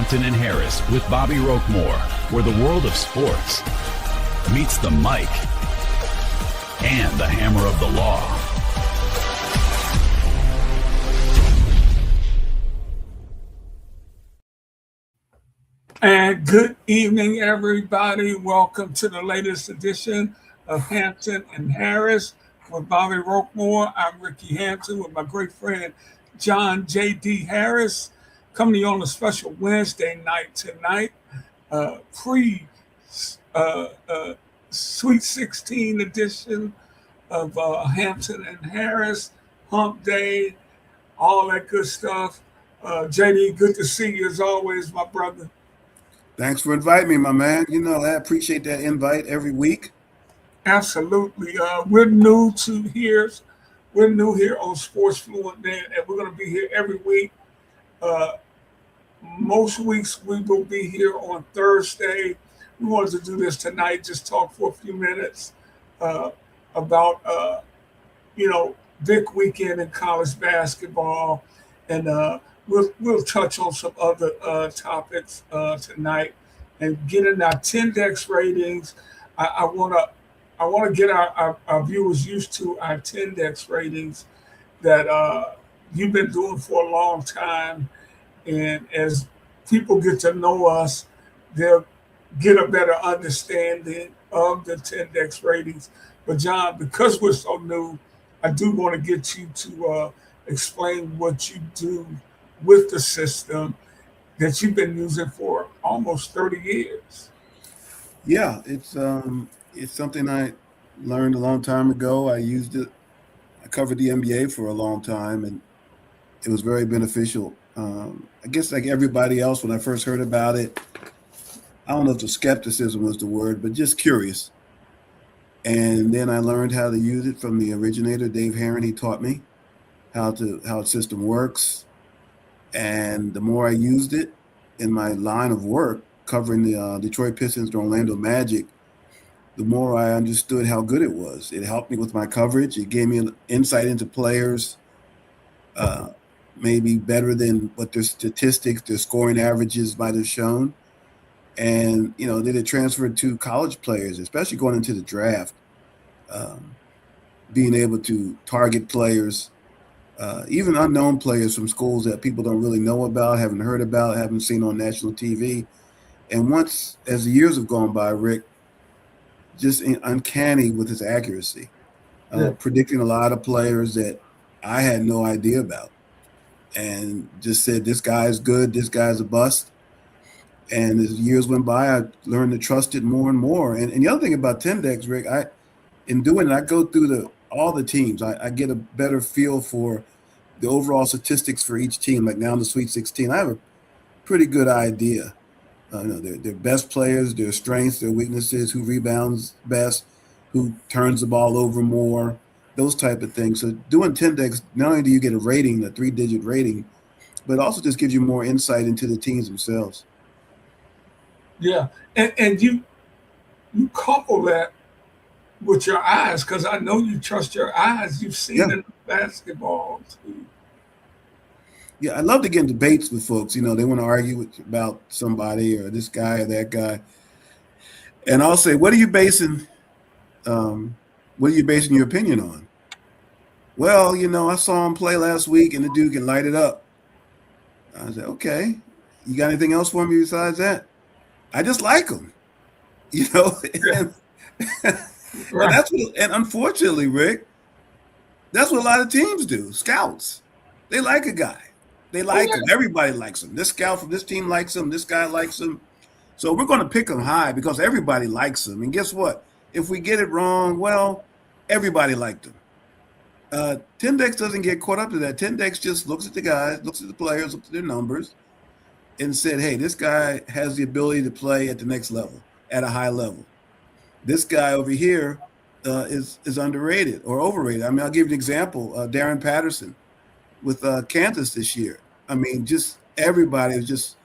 Hampton and Harris with Bobbi Roquemore, where the world of sports meets the mic and the hammer of the law. And good evening, everybody. Welcome to the latest edition of Hampton and Harris with Bobbi Roquemore. I'm Rickey Hampton with my great friend John J.D. Harris, coming to you on a special Wednesday night tonight, Sweet 16 edition of Hampton and Harris, Hump Day, all that good stuff. JD, good to see you as always, my brother. Thanks for inviting me, my man. You know, I appreciate that invite every week. Absolutely. We're new here on Sports Fluent Net, and we're going to be here every week. Most weeks we will be here on Thursday. We wanted to do this tonight, just talk for a few minutes about, big weekend in college basketball, and we'll touch on some other topics tonight and get in our Tendex ratings. I want to get our viewers used to our Tendex ratings that you've been doing for a long time, and as people get to know us, they'll get a better understanding of the Tendex ratings. But John, because we're so new, I do want to get you to explain what you do with the system that you've been using for almost 30 years. Yeah, it's something I learned a long time ago. I used it. I covered the NBA for a long time, and it was very beneficial. I guess like everybody else, when I first heard about it, I don't know if the skepticism was the word, but just curious. And then I learned how to use it from the originator, Dave Herron. He taught me how the system works. And the more I used it in my line of work, covering the Detroit Pistons and Orlando Magic, the more I understood how good it was. It helped me with my coverage. It gave me an insight into players, maybe better than what their statistics, their scoring averages might have shown. And, then it transferred to college players, especially going into the draft, being able to target players, even unknown players from schools that people don't really know about, haven't heard about, haven't seen on national TV. And once, as the years have gone by, Rick, just uncanny with his accuracy, predicting a lot of players that I had no idea about, and just said, this guy is good, this guy's a bust. And as years went by, I learned to trust it more and more. And the other thing about Tendex, Rick, in doing it, I go through all the teams. I get a better feel for the overall statistics for each team. Like now in the Sweet 16, I have a pretty good idea. Their best players, their strengths, their weaknesses, who rebounds best, who turns the ball over more, those type of things. So doing Tendex, not only do you get a rating, a 3-digit rating, but it also just gives you more insight into the teams themselves. Yeah, and you couple that with your eyes, because I know you trust your eyes. You've seen it in basketball too. Yeah, I love to get in debates with folks. They want to argue about somebody or this guy or that guy, and I'll say, "What are you basing your opinion on?" Well, I saw him play last week, and the dude can light it up. I said, "Okay, you got anything else for me besides that?" I just like him, and, Right. and unfortunately, Rick, that's what a lot of teams do. Scouts, they like a guy. They like him. Everybody likes him. This scout from this team likes him. This guy likes him. So we're going to pick him high because everybody likes him. And guess what? If we get it wrong, well, everybody liked him. Tendex doesn't get caught up to that. Tendex just looks at the guys, looks at the players, looks at their numbers, and said, hey, this guy has the ability to play at the next level, at a high level. This guy over here is underrated or overrated. I mean, I'll give you an example. Darren Patterson with Kansas this year. I mean, just everybody has just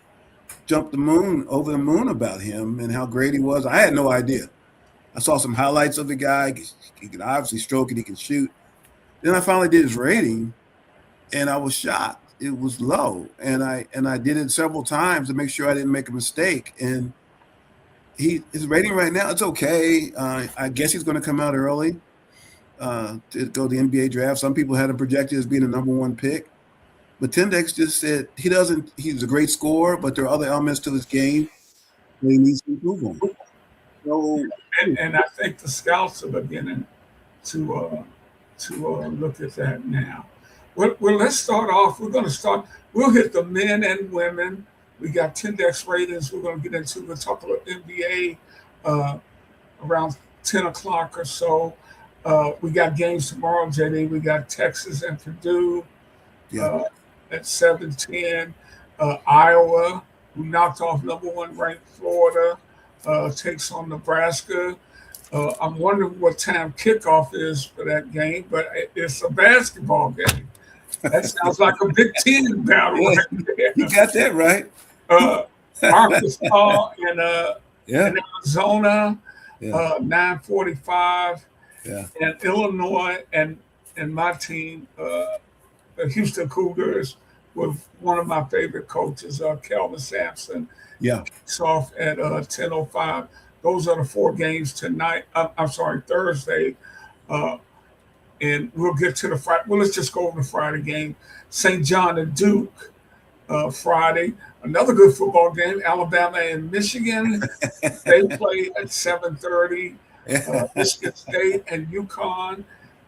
jumped over the moon about him and how great he was. I had no idea. I saw some highlights of the guy. He can obviously stroke it. He can shoot. Then I finally did his rating, and I was shocked. it was low, and I did it several times to make sure I didn't make a mistake. And his rating right now, it's okay. I guess he's going to come out early to go to the NBA draft. Some people had him projected as being a number one pick, but Tindex just said he's a great scorer, but there are other elements to his game that he needs to improve on. So, and I think the scouts are beginning to look at that now. Well, let's start off. We'll hit the men and women. We got Tindex ratings we're going to get into. We'll talk about NBA around 10 o'clock or so. We got games tomorrow, JD. We got Texas and Purdue at 7:10. Iowa, who knocked off number one ranked Florida, takes on Nebraska. I'm wondering what time kickoff is for that game, but it's a basketball game. That sounds like a Big Ten battle right there. You got that right. Arkansas and Arizona, 9:45. Yeah. And Illinois and my team, the Houston Cougars, with one of my favorite coaches, Kelvin Sampson. Yeah. Kicks off at 10:05. Those are the four games tonight. Thursday. And we'll get to the Friday. Well, let's just go over the Friday game. St. John and Duke, Friday. Another good football game. Alabama and Michigan. They play at 7:30. Michigan State and UConn.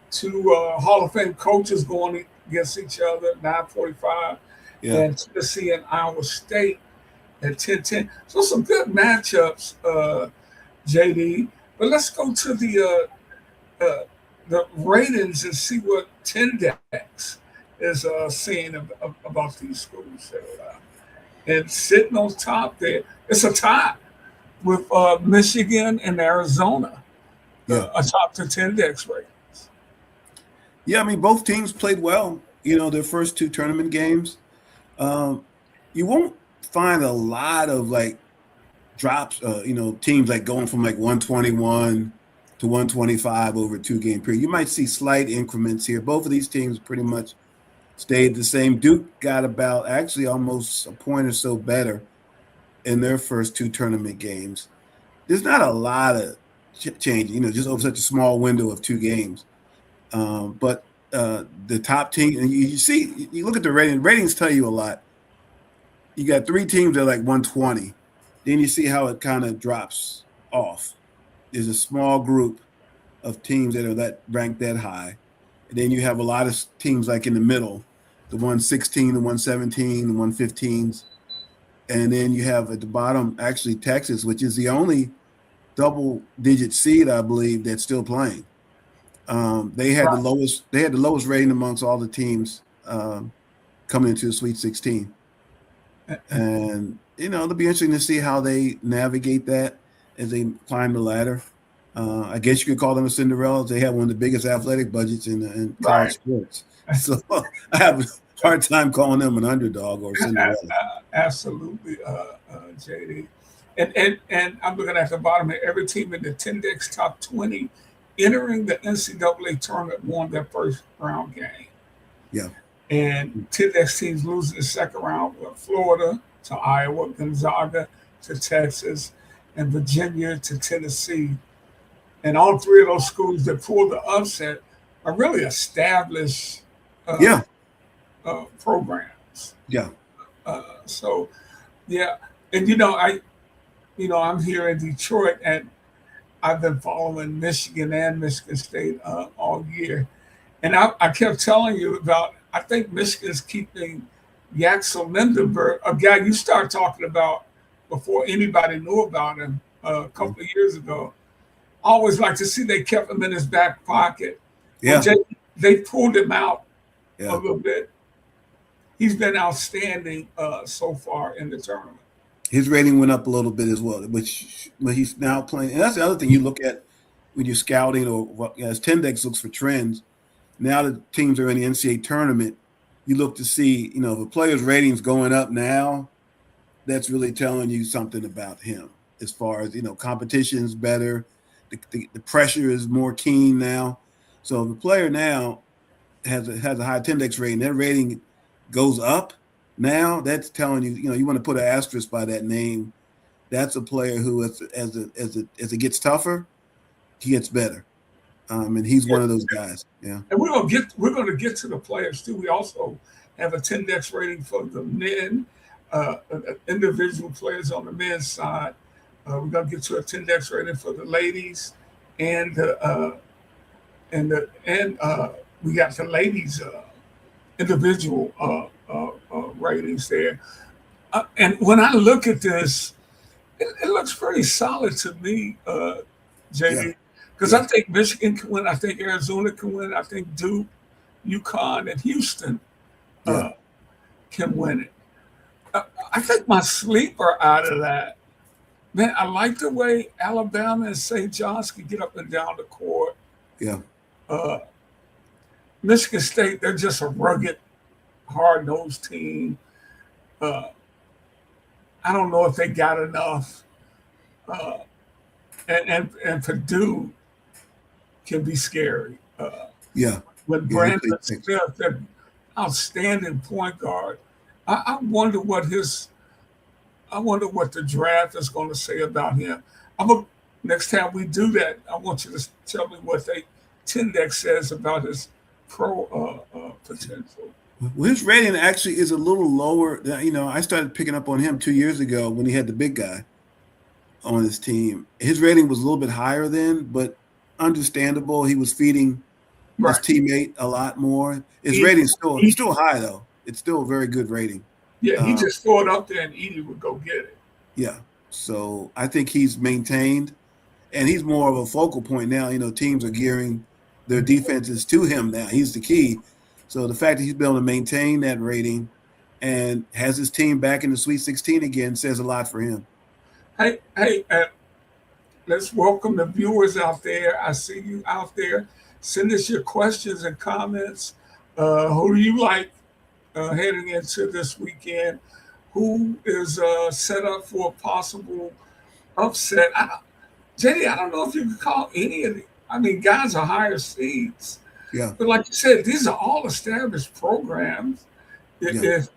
Two Hall of Fame coaches going against each other at 9:45. Yeah. And Tennessee and Iowa State at 10:10. So some good matchups, JD. But let's go to the ratings and see what Tindex is saying about these schools. And sitting on top there, it's a tie with Michigan and Arizona atop the Tindex ratings. Yeah, I mean, both teams played well, their first two tournament games. You won't find a lot of drops, teams going from 121 to 125 over a 2-game period. You might see slight increments here. Both of these teams pretty much stayed the same. Duke got about actually almost a point or so better in their first two tournament games. There's not a lot of change, just over such a small window of 2 games. But the top team, and you look at the ratings tell you a lot. You got 3 teams that are 120. Then you see how it kind of drops off. There's a small group of teams that are ranked that high. And then you have a lot of teams in the middle, the 116, the 117, the 115s. And then you have at the bottom, actually, Texas, which is the only double-digit seed, I believe, that's still playing. They had the lowest rating amongst all the teams coming into the Sweet 16. And, it'll be interesting to see how they navigate that as they climb the ladder. I guess you could call them a Cinderella. They have one of the biggest athletic budgets in college sports. So I have a hard time calling them an underdog or Cinderella. Absolutely, JD. And I'm looking at the bottom here. Every team in the Tindex top 20 entering the NCAA tournament won their first round game. Yeah. And Tindex teams losing the second round with Florida to Iowa, Gonzaga to Texas, and Virginia to Tennessee. And all 3 of those schools that pulled the upset are really established programs. Yeah. And I'm here in Detroit, and I've been following Michigan and Michigan State all year. And I kept telling you about, I think Michigan's keeping Yaxel Lindenberg, a guy you started talking about before anybody knew about him a couple of years ago. I always like to see they kept him in his back pocket. Yeah. They pulled him out a little bit. He's been outstanding so far in the tournament. His rating went up a little bit as well, which when he's now playing. And that's the other thing you look at when you're scouting or as Tindex looks for trends. Now that teams are in the NCAA tournament, you look to see, if a player's rating's going up now, that's really telling you something about him as far as, competition's better. The pressure is more keen now. So if a player now has a high Tindex rating, their rating goes up now, that's telling you, you want to put an asterisk by that name. That's a player who, as it gets tougher, he gets better. And he's one of those guys. Yeah. And we're gonna get to the players too. We also have a 10-dex rating for the men, individual players on the men's side. We're gonna get to a 10-dex rating for the ladies, and we got the ladies individual ratings there. And when I look at this, it looks pretty solid to me, JD. Because I think Michigan can win. I think Arizona can win. I think Duke, UConn, and Houston can win it. I think my sleeper out of that, man, I like the way Alabama and St. John's can get up and down the court. Yeah. Michigan State, they're just a rugged, hard-nosed team. I don't know if they got enough. And Purdue can be scary. With Brandon Smith, that outstanding point guard. I wonder what the draft is going to say about him. Next time we do that, I want you to tell me what 10-dex says about his pro potential. Well, his rating actually is a little lower. I started picking up on him 2 years ago when he had the big guy on his team. His rating was a little bit higher then, but understandable. He was feeding his teammate a lot more. His rating's still high though. It's still a very good rating. Yeah, he just threw it up there and Edie would go get it. Yeah. So I think he's maintained, and he's more of a focal point now. Teams are gearing their defenses to him now. He's the key. So the fact that he's been able to maintain that rating and has his team back in the Sweet 16 again says a lot for him. Hey, let's welcome the viewers out there. I see you out there. Send us your questions and comments. Who do you like heading into this weekend? Who is set up for a possible upset? JD, I don't know if you could call any of the. Guys are higher seeds. Yeah. But like you said, these are all established programs. If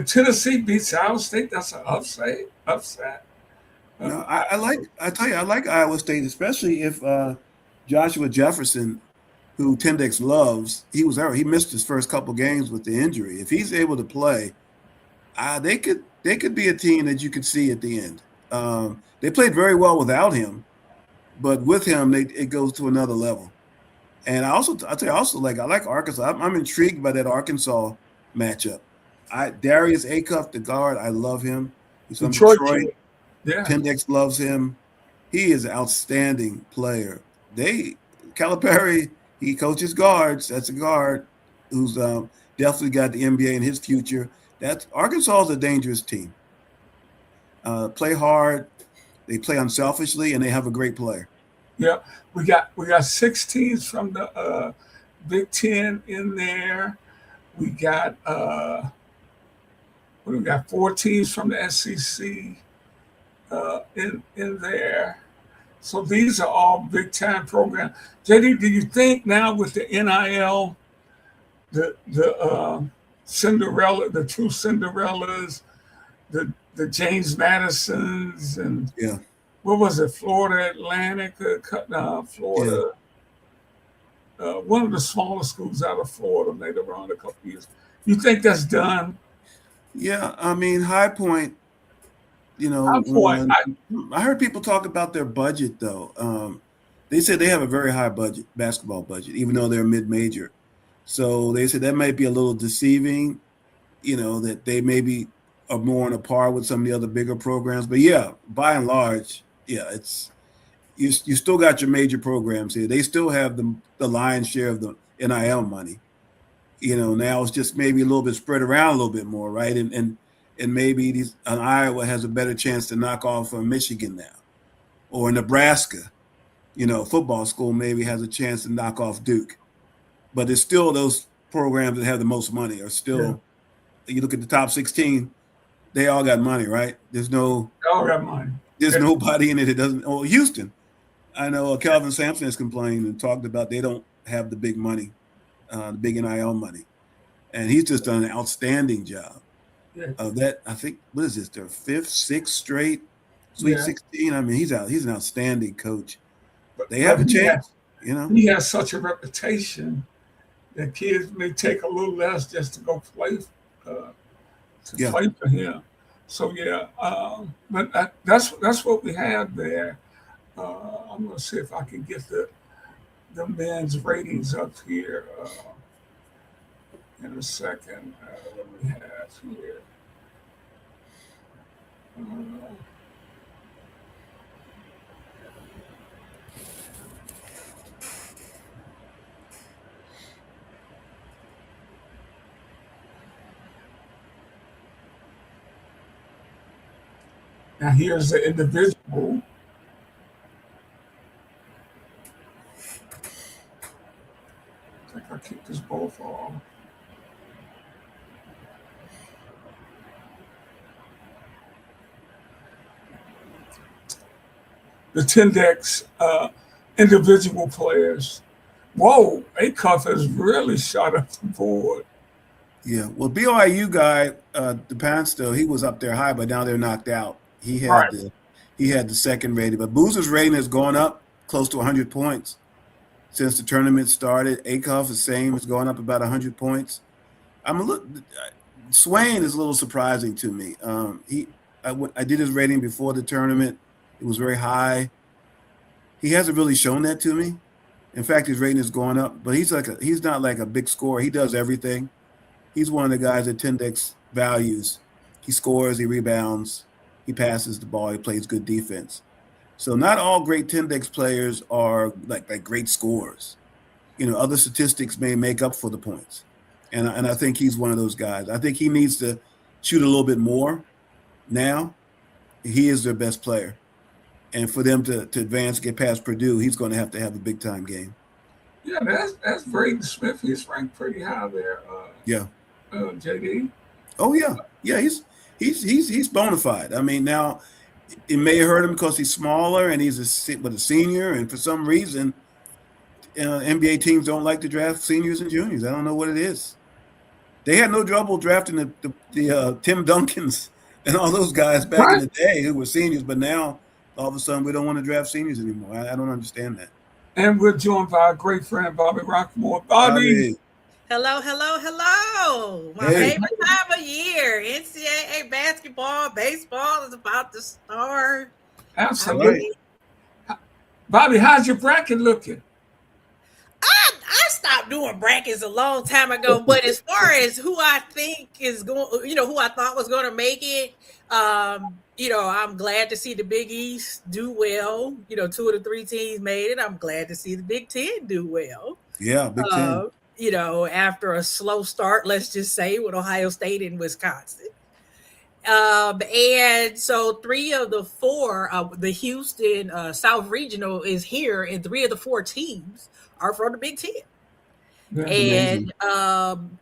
Tennessee beats Iowa State, that's an upset. No, I like Iowa State, especially if Joshua Jefferson, who 10-dex loves, he missed his first couple games with the injury. If he's able to play, they could be a team that you could see at the end. They played very well without him, but with him, it goes to another level. And I like Arkansas. I'm intrigued by that Arkansas matchup. Darius Acuff, the guard, I love him. He's from Detroit. Yeah. 10-dex loves him. He is an outstanding player. Calipari, he coaches guards. That's a guard who's definitely got the NBA in his future. Arkansas is a dangerous team. Play hard, they play unselfishly, and they have a great player. Yeah, we got 6 teams from the Big Ten in there. We got 4 teams from the SEC in there. So these are all big time programs. JD, do you think now with the NIL, the Cinderella, the true Cinderellas, the James Madisons, and what was it, Florida Atlantic, Florida, one of the smaller schools out of Florida made around a couple years. You think that's done? Yeah, High Point. I heard people talk about their budget though. They said they have a very high basketball budget, even though they're mid-major. So they said that might be a little deceiving, that they maybe are more on a par with some of the other bigger programs. But yeah, by and large, it's you still got your major programs here. They still have the lion's share of the NIL money. Now it's just maybe a little bit spread around a little bit more, right? And maybe Iowa has a better chance to knock off Michigan now, or Nebraska. Football school maybe has a chance to knock off Duke, but it's still those programs that have the most money are still. Yeah. You look at the top 16, they all got money, right? They all got money. There's nobody in it that doesn't. Oh, Houston, I know Kelvin Sampson has complained and talked about they don't have the big money, the big NIL money. and he's just done an outstanding job Yeah. of that. I think, what is this, their 5th, 6th straight Sweet 16? I mean, he's an outstanding coach. They have a chance, you know. He has such a reputation that kids may take a little less just to go play play for him. So but that's what we have there. I'm gonna see if I can get the men's ratings up here in a second. What we have here. Now here's the individual. I think I kicked this both off. The Tendex individual players. Whoa, Acuff has really shot up the board. Yeah, well, BYU guy, DePansto, he was up there high, but now they're knocked out. He had the second rating, but Boozer's rating has gone up close to 100 points since the tournament started. Acuff, the same, is going up about 100 points. Swain is a little surprising to me. I did his rating before the tournament. It was very high. He hasn't really shown that to me. In fact, his rating is going up, but he's not like a big scorer. He does everything. He's one of the guys that Tendex values. He scores, he rebounds, he passes the ball, he plays good defense. So not all great Tendex players are like great scorers. You know, other statistics may make up for the points. And I think he's one of those guys. I think he needs to shoot a little bit more now. He is their best player. And for them to advance, get past Purdue, he's going to have a big-time game. Yeah, that's Braden Smith. He's ranked pretty high there. JD. Oh yeah, he's bona fide. I mean, now it may hurt him because he's smaller and he's a senior, and for some reason, NBA teams don't like to draft seniors and juniors. I don't know what it is. They had no trouble drafting the Tim Duncans and all those guys back in the day who were seniors, but now all of a sudden we don't want to draft seniors anymore. I don't understand that. And we're joined by our great friend Bobbi Roquemore. Bobby. Hello. My favorite time of year. NCAA basketball, baseball is about to start. Absolutely. Bobby, how's your bracket looking? I stopped doing brackets a long time ago, but as far as who I think is going, who I thought was going to make it, I'm glad to see the Big East do well. 2 of the 3 teams made it. I'm glad to see the Big Ten do well. Yeah, Big Ten. After a slow start, let's just say, with Ohio State and Wisconsin. And so 3 of the 4, the Houston South Regional is here, and 3 of the 4 teams are from the Big Ten. That's and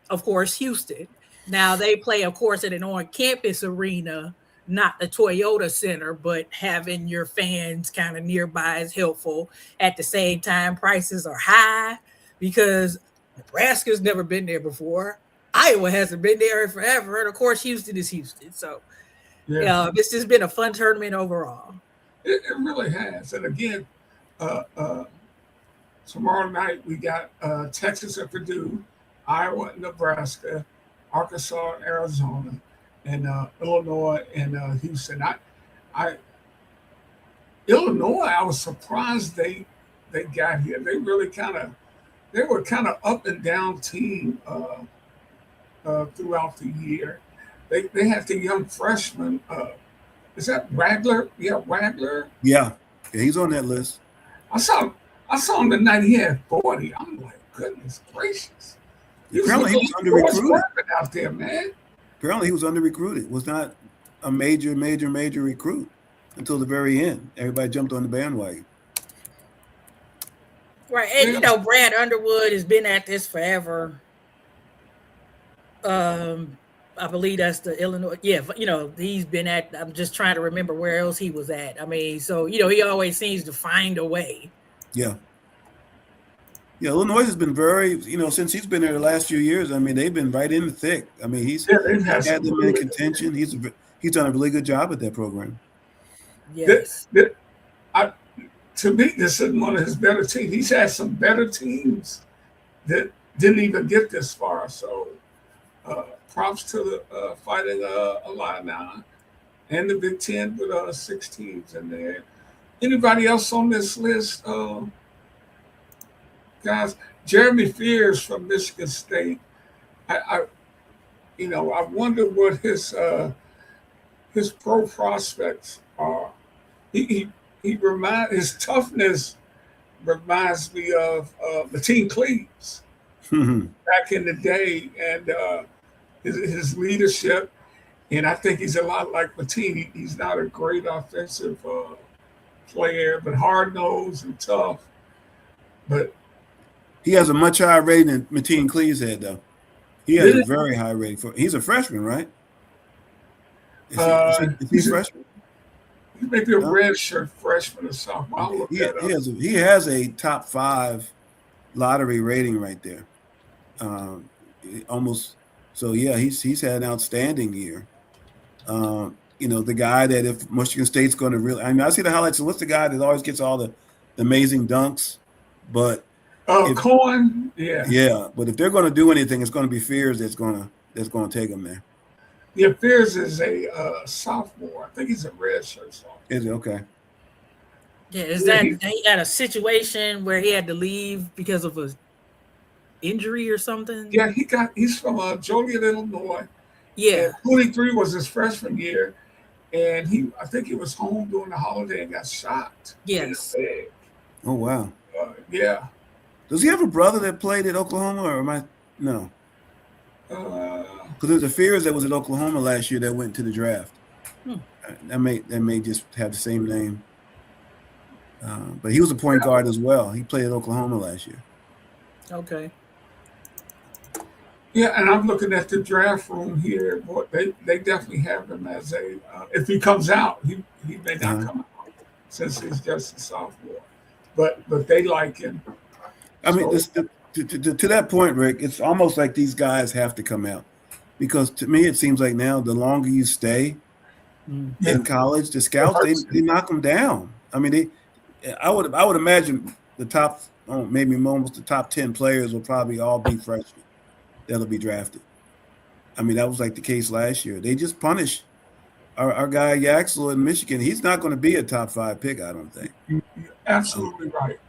of course, Houston. Now they play, of course, at an on-campus arena, not the Toyota Center, but having your fans kind of nearby is helpful. At the same time, prices are high because Nebraska's never been there before. Iowa hasn't been there in forever. And of course, Houston is Houston. So it's just been a fun tournament overall. It really has. And again, tomorrow night we got Texas and Purdue, Iowa and Nebraska, Arkansas and Arizona, and Illinois and Houston. Illinois, I was surprised they got here. They really they were kind of up and down team throughout the year. They had the young freshman. Is that Wagler? Yeah, Wagler. Yeah, he's on that list. I saw him the night he had 40. I'm like, goodness gracious. Apparently he was under-recruited out there, man. Apparently he was under-recruited. Was not a major recruit until the very end. Everybody jumped on the bandwagon. Right, and Brad Underwood has been at this forever. I believe that's the Illinois. Yeah, he's been at. I'm just trying to remember where else he was at. I mean, so he always seems to find a way. Yeah. Yeah, Illinois has been very, since he's been there the last few years. I mean, they've been right in the thick. I mean, he's They've had had some them in really contention. He's done a really good job at that program. Yes. To me, this is one of his better teams. He's had some better teams that didn't even get this far. So props to the Fighting Illini and the Big Ten with 6 teams in there. Anybody else on this list, guys? Jeremy Fears from Michigan State. I wonder what his pro prospects are. His toughness reminds me of Mateen Cleaves back in the day, and his leadership. And I think he's a lot like Mateen. He's not a great offensive player, but hard-nosed and tough. But he has a much higher rating than Mateen Cleaves had, though. He has a very high rating. He's a freshman, right? Is he a freshman? He may be a redshirt freshman or something. I'll look that up. He has a top 5 lottery rating right there. Almost. So yeah, he's had an outstanding year. The guy that if Michigan State's going to really, I see the highlights. So what's the guy that always gets all the amazing dunks? But Cohen, yeah. But if they're going to do anything, it's going to be Fears that's going to take them there. Yeah, Fears is a sophomore. I think he's a redshirt sophomore. Is it okay? Yeah, is that he had a situation where he had to leave because of a injury or something? Yeah, he's from Joliet, Illinois. Yeah, 23 was his freshman year, and I think he was home during the holiday and got shot. Yes. Oh wow. Yeah. Does he have a brother that played at Oklahoma, or am I no? Because there's a Fears that was at Oklahoma last year that went to the draft. That may just have the same name. But he was a point guard as well. He played at Oklahoma last year. Okay. Yeah, and I'm looking at the draft room here. Boy, they definitely have him as a if he comes out, he may not come out since he's just a sophomore. But they like him. I mean, to that point, Rick, it's almost like these guys have to come out, because to me it seems like now the longer you stay in college, the scouts they knock them down. I mean, I would imagine the top maybe almost the top 10 players will probably all be freshmen that'll be drafted. I mean, that was like the case last year. They just punish our guy Yaxel in Michigan. He's not going to be a top 5 pick, I don't think. You're absolutely right.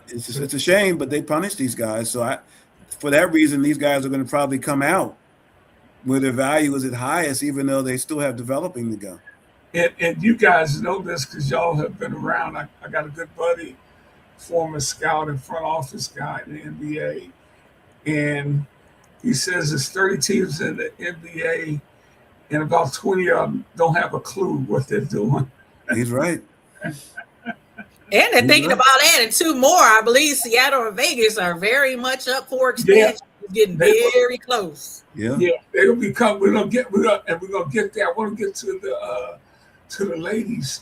It's a shame, but they punish these guys. So for that reason, these guys are going to probably come out where their value is at highest, even though they still have developing to go. And you guys know this because y'all have been around. I got a good buddy, former scout and front office guy in the NBA, and he says there's 30 teams in the NBA, and about 20 of them don't have a clue what they're doing. He's right. And they're thinking about adding 2 more. I believe Seattle and Vegas are very much up for expansion. It's getting very close. Yeah, they're gonna become. We're gonna get there. I want to get to the ladies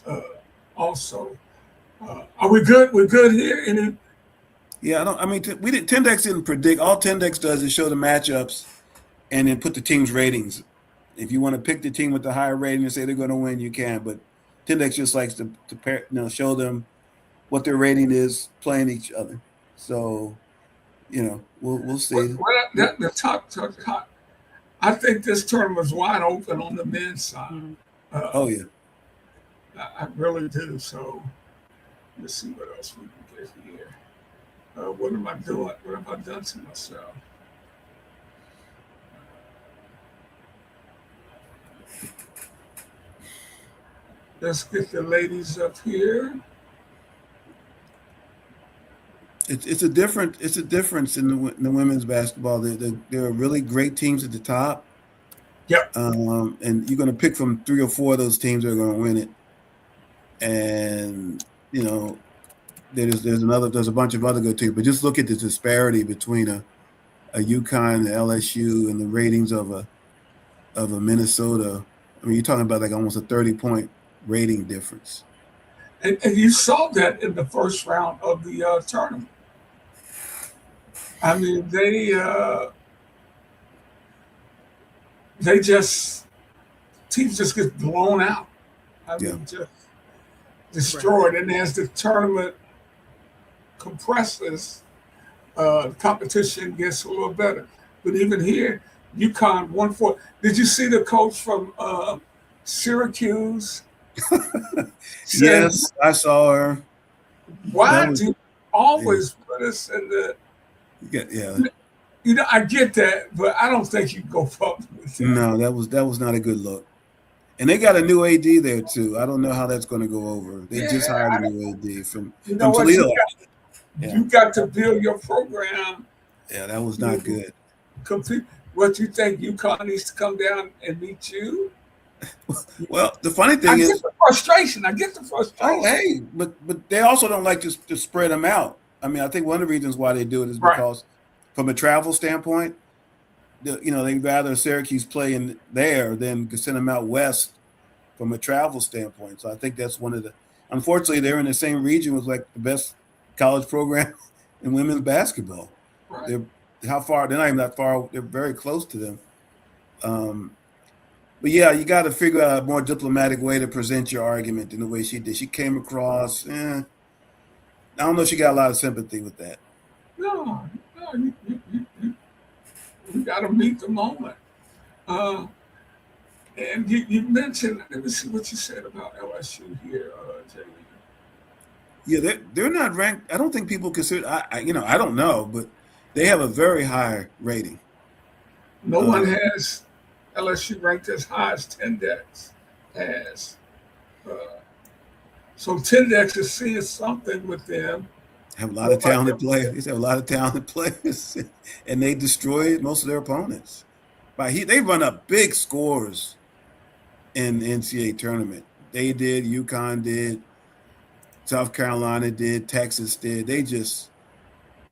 also. Are we good? We're good here. Yeah, Tendex didn't predict. All Tendex does is show the matchups and then put the team's ratings. If you want to pick the team with the higher rating and say they're going to win, you can. But Tendex just likes to show them what their rating is playing each other. So, we'll see. The top. I think this tournament was wide open on the men's side. Oh yeah, I really do. So let's see what else we can get here. What am I doing? What have I done to myself? Let's get the ladies up here. It's a difference in the women's basketball. There are really great teams at the top. Yep. And you're going to pick from 3 or 4 of those teams that are going to win it. And there's a bunch of other good teams. But just look at the disparity between a UConn, and the LSU, and the ratings of a Minnesota. I mean, you're talking about like almost a 30-point rating difference. And you saw that in the first round of the tournament. I mean, they just teams just get blown out. I Yeah. mean, just destroyed. And as the tournament compresses, competition gets a little better. But even here, UConn won 4. Did you see the coach from Syracuse? Said, Yes, I saw her. why do you always put us in the. Yeah. You know, I get that, but I don't think you go public with that. No, that was not a good look. And they got a new AD there too. I don't know how that's going to go over. They just hired a new AD from Toledo. You got to build your program. Yeah, that was not good. Compete. What you think UConn needs to come down and meet you? Well, the funny thing is, I get the frustration. Oh, hey, but they also don't like to spread them out. I mean, I think one of the reasons why they do it is because, from a travel standpoint, they'd rather Syracuse play in there than send them out west from a travel standpoint. So I think that's one of the. Unfortunately, they're in the same region with like the best college program in women's basketball. Right. They're not even that far. They're very close to them. But yeah, you got to figure out a more diplomatic way to present your argument than the way she did. She came across. I don't know if she got a lot of sympathy with that. No, you got to meet the moment. And you mentioned, let me see what you said about LSU here, Jay. Yeah, they're not ranked. I don't think people consider. I don't know, but they have a very high rating. No one has LSU ranked as high as Tendex has. So Tendex is seeing something with them. Have a lot of talented players. They have a lot of talented players, and they destroyed most of their opponents. They run up big scores in the NCAA tournament. They did. UConn did. South Carolina did. Texas did. They just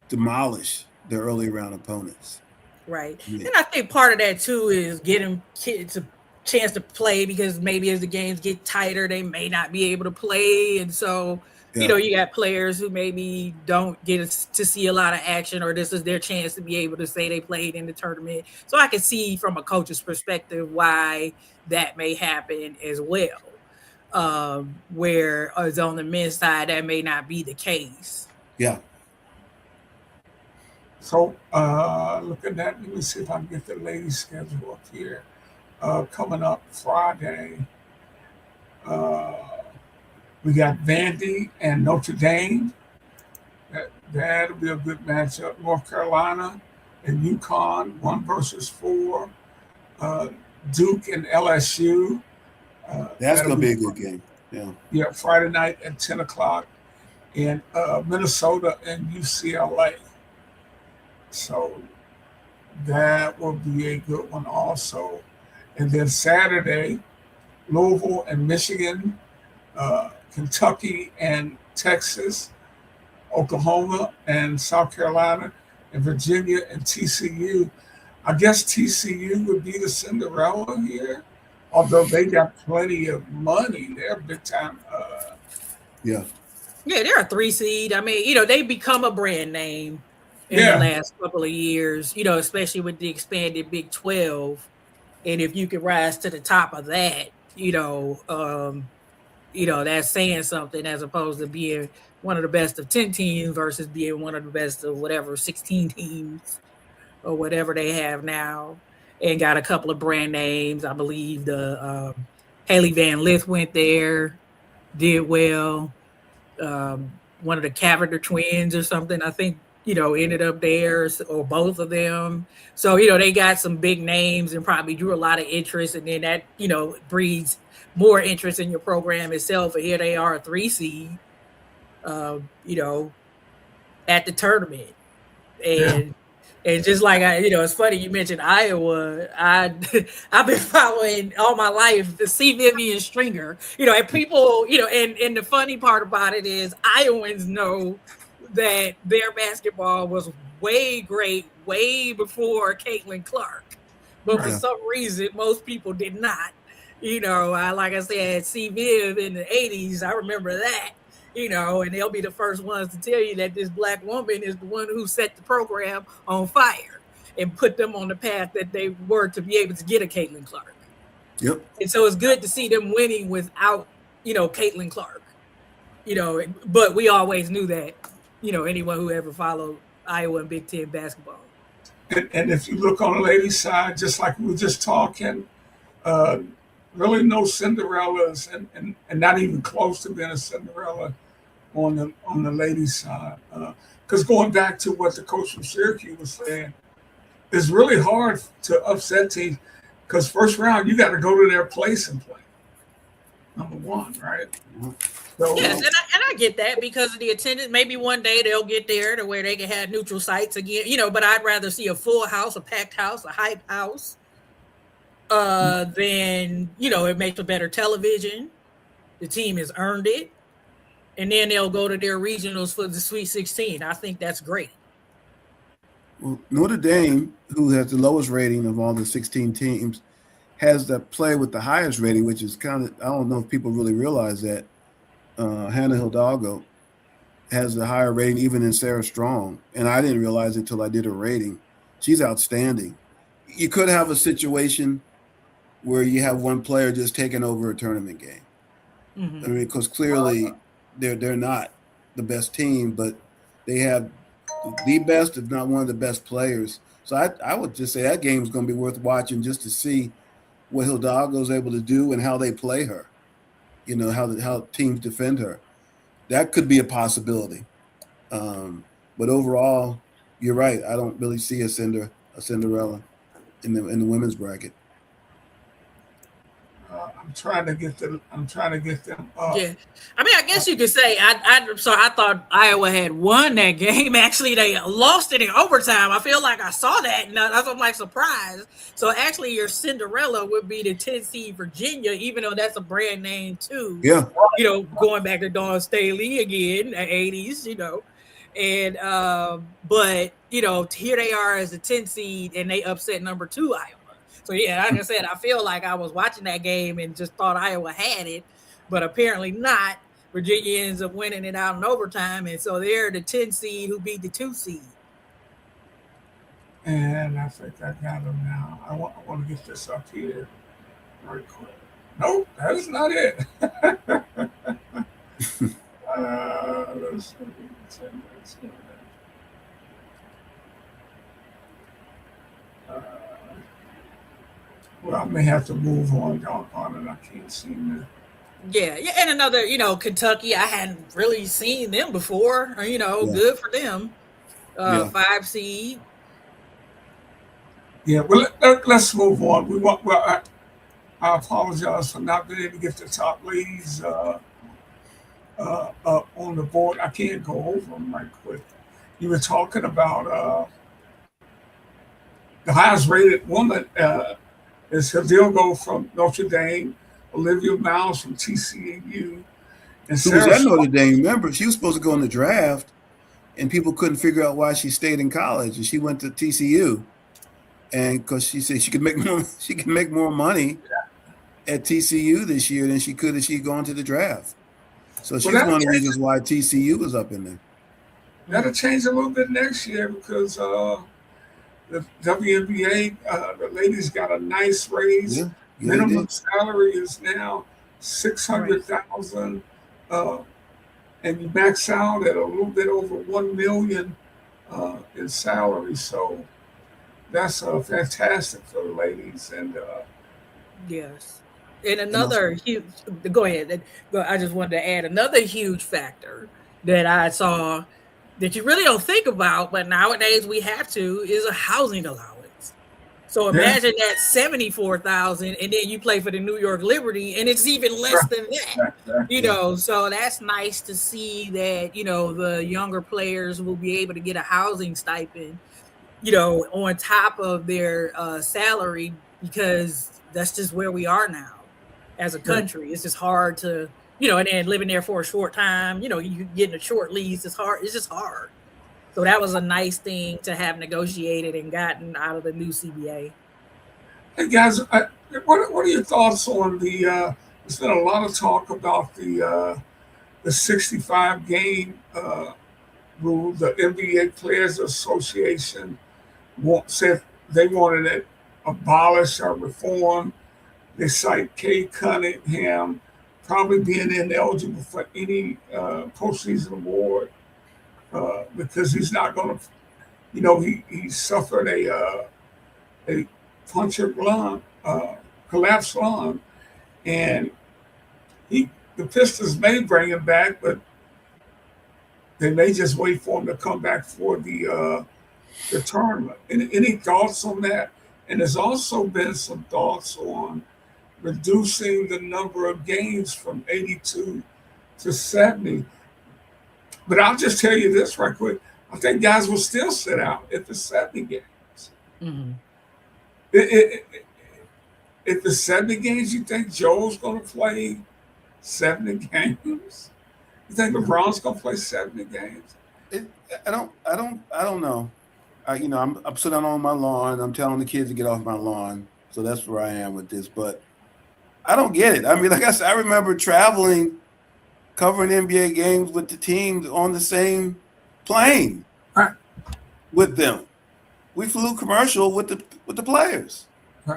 demolished their early round opponents. Right. Yeah. And I think part of that too is getting kids a chance to play, because maybe as the games get tighter, they may not be able to play. And so, you got players who maybe don't get to see a lot of action, or this is their chance to be able to say they played in the tournament. So I can see from a coach's perspective why that may happen as well. Whereas on the men's side, that may not be the case. Yeah. So look at that. Let me see if I can get the ladies' schedule up here. Coming up Friday, we got Vandy and Notre Dame. That'll be a good matchup. North Carolina and UConn, 1 versus 4. Duke and LSU. That's going to be a good game. Yeah. Yeah, Friday night at 10 o'clock. And Minnesota and UCLA. So that will be a good one also. And then Saturday, Louisville and Michigan, Kentucky and Texas, Oklahoma and South Carolina, and Virginia and TCU. I guess TCU would be the Cinderella here, although they got plenty of money. They're big time. Yeah, they're a 3 seed. I mean, they become a brand name in the last couple of years, especially with the expanded Big 12. And if you can rise to the top of that, that's saying something, as opposed to being one of the best of 10 teams versus being one of the best of whatever 16 teams or whatever they have now, and got a couple of brand names. I believe the Haley Van Lith went there, did well. One of the Cavender twins or something, I think, ended up there, or both of them. So, they got some big names and probably drew a lot of interest. And then that, breeds more interest in your program itself. And here they are, a 3 seed, at the tournament. And just like, it's funny you mentioned Iowa. I've been following all my life the C. Vivian Stringer, and people, and the funny part about it is Iowans know that their basketball was way great, way before Caitlin Clark. But for some reason, most people did not. Like I said, C. Viv in the 80s, I remember that. and they'll be the first ones to tell you that this black woman is the one who set the program on fire and put them on the path that they were to be able to get a Caitlin Clark. Yep. And so it's good to see them winning without, Caitlin Clark, but we always knew that, anyone who ever followed Iowa and Big Ten basketball. And if you look on the ladies' side, just like we were just talking, really no Cinderellas and not even close to being a Cinderella on the ladies' side. Because going back to what the coach from Syracuse was saying, it's really hard to upset teams because first round, you got to go to their place and play. Number one, right? So, yes, and I get that because of the attendance. Maybe one day they'll get there to where they can have neutral sites again, but I'd rather see a full house, a packed house, a hype house, than, it makes a better television. The team has earned it. And then they'll go to their regionals for the Sweet 16. I think that's great. Well, Notre Dame, who has the lowest rating of all the 16 teams, has the play with the highest rating, which is kind of, I don't know if people really realize that. Hannah Hidalgo has a higher rating even than Sarah Strong. And I didn't realize it until I did her rating. She's outstanding. You could have a situation where you have one player just taking over a tournament game. Mm-hmm. I mean, because clearly they're not the best team, but they have the best, if not one of the best players. So I would just say that game is going to be worth watching just to see what Hidalgo is able to do and how they play her. How teams defend her. That could be a possibility. But overall, you're right. I don't really see a Cinderella in the women's bracket. I'm trying to get them up. Yeah, I mean, I guess you could say I thought Iowa had won that game. Actually, they lost it in overtime. I feel like I saw that, and that's what I'm like surprised. So actually, your Cinderella would be the 10 seed Virginia, even though that's a brand name too. Yeah, going back to Dawn Staley again, the 80s, and but here they are as a 10 seed, and they upset number 2 Iowa. So, yeah, like I said, I feel like I was watching that game and just thought Iowa had it, but apparently not. Virginia ends up winning it out in overtime, and so they're the 10 seed who beat the 2 seed. And I think I got them now. I want to get this up here very quick. Nope, that is not it. Let's see. Well, I may have to move on and I can't see them. Yeah, and another, Kentucky, I hadn't really seen them before. Good for them. 5 seed. Yeah, well, let's move on. I apologize for not being able to get the top ladies up on the board. I can't go over them right quick. You were talking about the highest rated woman. Is Hidalgo from Notre Dame, Olivia Miles from TCU, and who was at Notre Dame. Remember, she was supposed to go in the draft, and people couldn't figure out why she stayed in college, and she went to TCU, and because she said she could make more money at TCU this year than she could if she'd gone to the draft. So she's one of the reasons why TCU was up in there. That'll change a little bit next year because. The WNBA, the ladies got a nice raise. Yeah, minimum salary is now $600,000, and you max out at a little bit over $1 million in salary. So that's fantastic for the ladies. And yes, and another huge. Go ahead. I just wanted to add another huge factor that I saw. That you really don't think about, but nowadays we have to, is a housing allowance. So imagine that $74,000, and then you play for the New York Liberty, and it's even less than that. So that's nice to see that the younger players will be able to get a housing stipend, on top of their salary, because that's just where we are now as a country. It's just hard to. And then living there for a short time, you getting a short lease, it's hard. It's just hard. So that was a nice thing to have negotiated and gotten out of the new CBA. Hey guys, what are your thoughts on there's been a lot of talk about the the 65 game rule. The NBA Players Association said they wanted it abolished or reformed. They cite Kay Cunningham probably being ineligible for any postseason award because he's not going to, he suffered a punctured lung, collapsed lung, and the Pistons may bring him back, but they may just wait for him to come back for the tournament. Any thoughts on that? And there's also been some thoughts on reducing the number of games from 82 to 70. But I'll just tell you this right quick. I think guys will still sit out if it's 70 games. Mm-hmm. If it's 70 games, you think Joe's going to play 70 games? You think LeBron's going to play 70 games? I don't know. I'm sitting on my lawn. I'm telling the kids to get off my lawn. So that's where I am with this. But I don't get it. I mean, like I said, I remember traveling, covering NBA games with the teams on the same plane with them. We flew commercial with the players.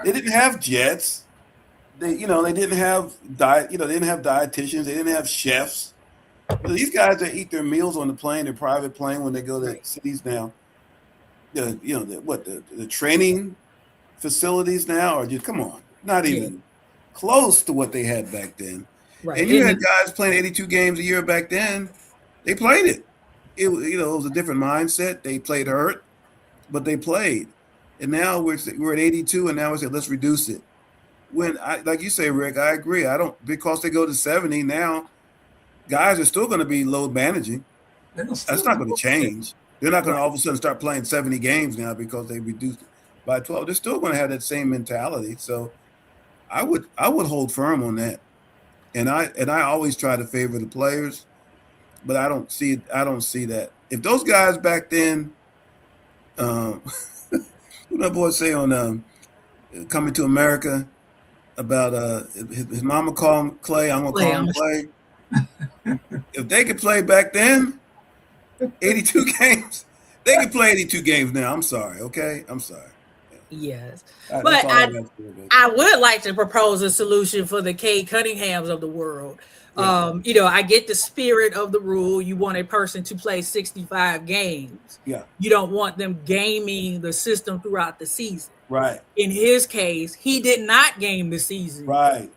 They didn't have jets. They didn't have dietitians. They didn't have chefs. These guys that eat their meals on the plane, their private plane, when they go to cities now. The training facilities now are just, come on, not even close to what they had back then. Right. And you had guys playing 82 games a year back then. They played it. It was a different mindset. They played hurt, but they played. And now we're at 82, and now we said let's reduce it. When like you say, Rick, I agree. Because they go to 70 now, guys are still going to be load managing. That's not going to change. They're not going to all of a sudden start playing 70 games now because they reduced it by 12. They're still going to have that same mentality. So I would hold firm on that. And I always try to favor the players, but I don't see that. If those guys back then, what that boy say on Coming to America about his mama called him Clay, I'm gonna call him Clay. If they could play back then, 82 games, they can play 82 games now. I'm sorry, okay? I'm sorry. Yes. But I would like to propose a solution for the Kay Cunninghams of the world. Yeah. I get the spirit of the rule. You want a person to play 65 games. Yeah. You don't want them gaming the system throughout the season. Right. In his case, he did not game the season. Right.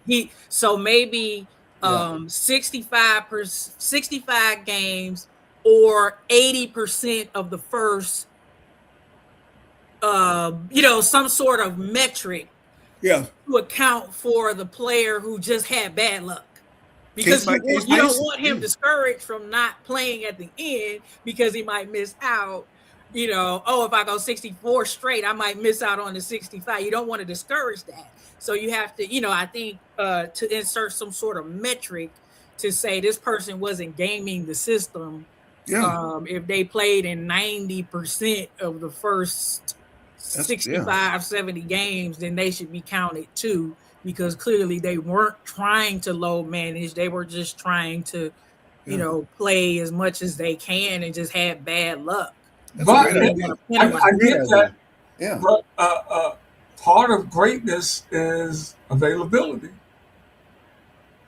So maybe 65 games or 80% of the first some sort of metric to account for the player who just had bad luck. Because you don't want him discouraged from not playing at the end because he might miss out. If I go 64 straight, I might miss out on the 65. You don't want to discourage that. So you have to, I think to insert some sort of metric to say this person wasn't gaming the system. Yeah. If they played in 90% of the first 70 games, then they should be counted too, because clearly they weren't trying to load manage. They were just trying to, play as much as they can and just had bad luck. But I get that. Yeah. But part of greatness is availability.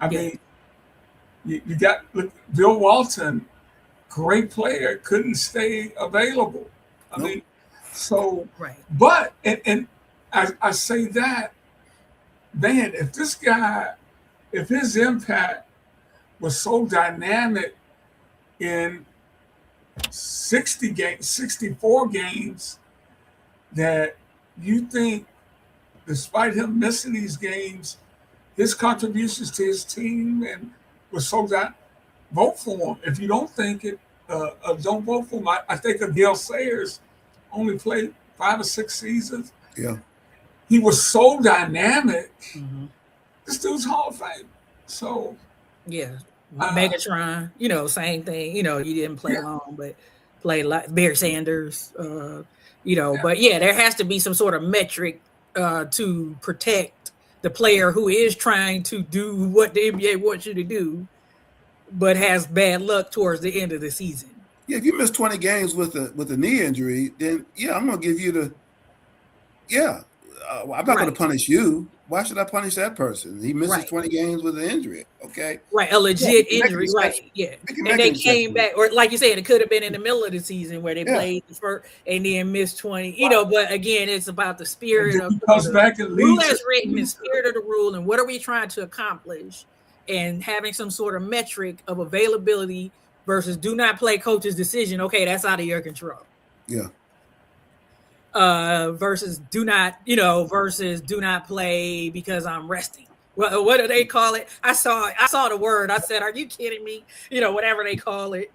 I mean, you got Bill Walton, great player, couldn't stay available. I mean, so, but, and I say that, man, if this guy, if his impact was so dynamic in 64 games, that you think, despite him missing these games, his contributions to his team and was so that, vote for him. If you don't think it, don't vote for him. I think of Gale Sayers, only played 5 or 6 seasons. Yeah. He was so dynamic. Mm-hmm. This dude's Hall of Fame. So. Yeah. Megatron, same thing. You didn't play long, but played a lot. Barry Sanders, but there has to be some sort of metric to protect the player who is trying to do what the NBA wants you to do. but has bad luck towards the end of the season. Yeah, if you miss 20 games with a knee injury, then yeah, I'm going to give you the I'm not going to punish you. Why should I punish that person? He misses 20 games with an injury. Okay. Right. A legit injury. Right. Yeah. And they came back, or like you said, it could have been in the middle of the season where they played the first and then missed 20, but again, it's about the spirit of the rule as written, the spirit of the rule, and what are we trying to accomplish, and having some sort of metric of availability versus do not play coach's decision. Okay, that's out of your control. Yeah. Versus do not play because I'm resting. Well, what do they call it? I saw the word. I said, "Are you kidding me?" Whatever they call it.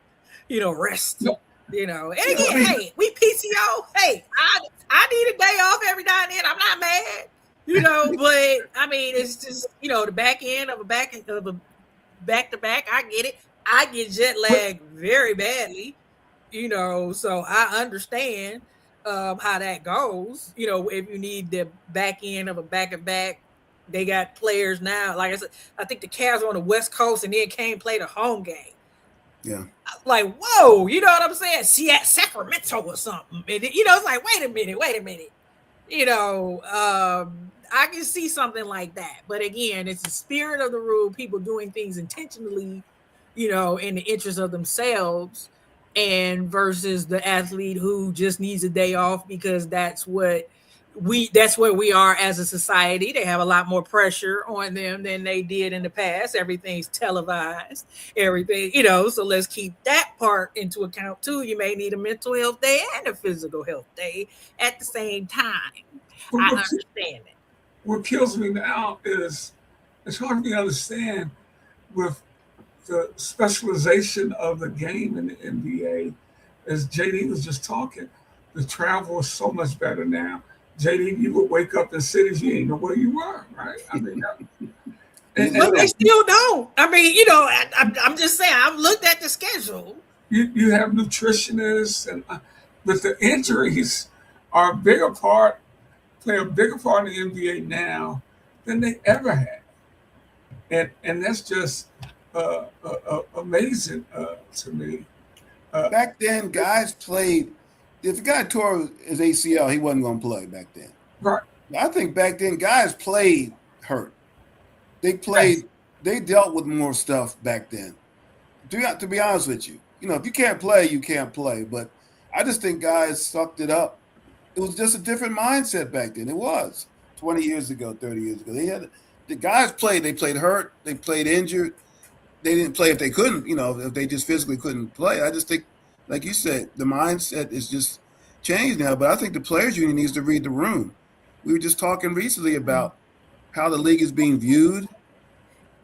Rest. No. And again, hey, we PCO. Hey, I need a day off every now and then. I'm not mad. But I mean, it's just the back end of a back to back. I get it. I get jet lag very badly. So I understand. How that goes, if you need the back end of a back-to-back, they got players now. Like I said, I think the Cavs are on the West Coast and then came play the home game. Yeah. Like, whoa, you know what I'm saying? See, at Sacramento or something. And it's like, wait a minute. I can see something like that. But again, it's the spirit of the rule, people doing things intentionally, in the interest of themselves. And versus the athlete who just needs a day off because that's where we are as a society. They have a lot more pressure on them than they did in the past. Everything's televised, everything, so let's keep that part into account too. You may need a mental health day and a physical health day at the same time. I understand it. What kills me now is it's hard for me to understand with the specialization of the game in the NBA, as JD was just talking, the travel is so much better now. JD, you would wake up in cities you ain't know where you were, right? I mean, but they still don't. I mean, I'm just saying. I've looked at the schedule. You have nutritionists, but the injuries are a bigger part, play a bigger part in the NBA now than they ever had, and that's just. Amazing to me. Back then, guys played. If a guy tore his ACL, he wasn't going to play back then. Right. I think back then, guys played hurt. They played. Yes. They dealt with more stuff back then. To be honest with you, if you can't play, you can't play. But I just think guys sucked it up. It was just a different mindset back then. It was 20 years ago, 30 years ago. The guys played. They played hurt. They played injured. They didn't play if they couldn't, if they just physically couldn't play. I just think, like you said, the mindset is just changed now. But I think the players' union needs to read the room. We were just talking recently about how the league is being viewed.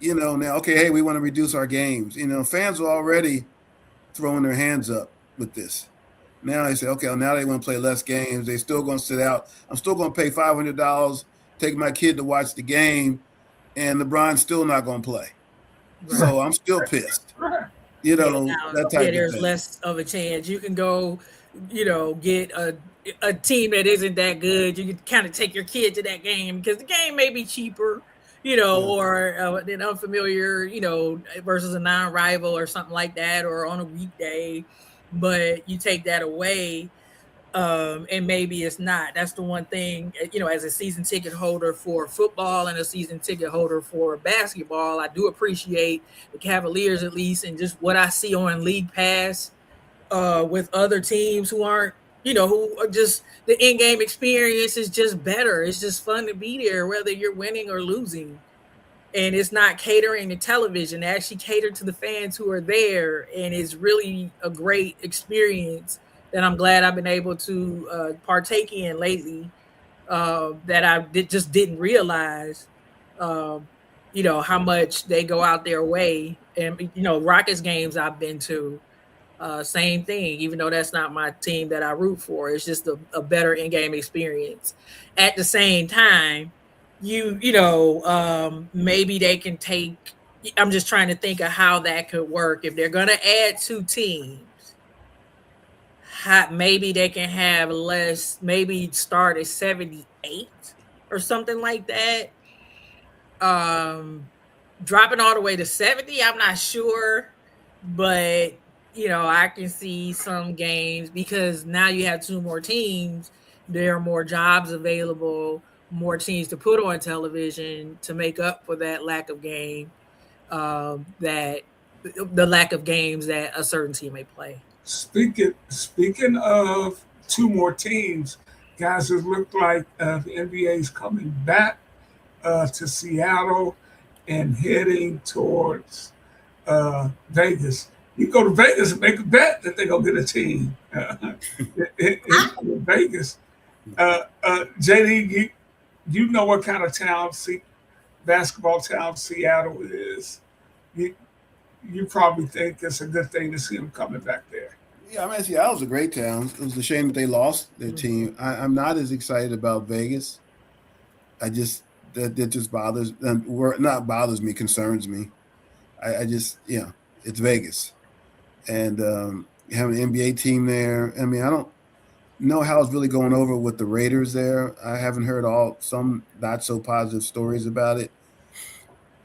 Now, okay, hey, we want to reduce our games. Fans are already throwing their hands up with this. Now they say, okay, well, now they want to play less games. They're still going to sit out. I'm still going to pay $500, take my kid to watch the game, and LeBron's still not going to play. Right. So I'm still pissed. That type of there's thing. Less of a chance. You can go, get a team that isn't that good. You can kind of take your kid to that game because the game may be cheaper, or an unfamiliar, versus a non-rival or something like that, or on a weekday. But you take that away. And maybe it's not. That's the one thing, as a season ticket holder for football and a season ticket holder for basketball, I do appreciate the Cavaliers, at least, and just what I see on League Pass with other teams who aren't, who are just, the in-game experience is just better. It's just fun to be there, whether you're winning or losing. And it's not catering to television. They actually cater to the fans who are there, and it's really a great experience that I'm glad I've been able to partake in lately, that I just didn't realize, how much they go out their way. And, Rockets games I've been to, same thing, even though that's not my team that I root for. It's just a better in-game experience. At the same time, maybe they can take, I'm just trying to think of how that could work. If they're going to add 2 teams, maybe they can have less, maybe start at 78 or something like that. Dropping all the way to 70, I'm not sure. but I can see some games because now you have 2 more teams. There are more jobs available, more teams to put on television to make up for that lack of game, that the lack of games that a certain team may play. Speaking of 2 more teams, guys, it looked like the NBA is coming back to Seattle and heading towards Vegas. You go to Vegas and make a bet that they're going to get a team in Vegas. JD, you know what kind of town, basketball town Seattle is. You probably think it's a good thing to see them coming back there. Yeah, I mean, Seattle's a great town. It was a shame that they lost their team. I'm not as excited about Vegas. That just bothers me, concerns me. I just, it's Vegas. And having an NBA team there, I mean, I don't know how it's really going over with the Raiders there. I haven't heard some not so positive stories about it.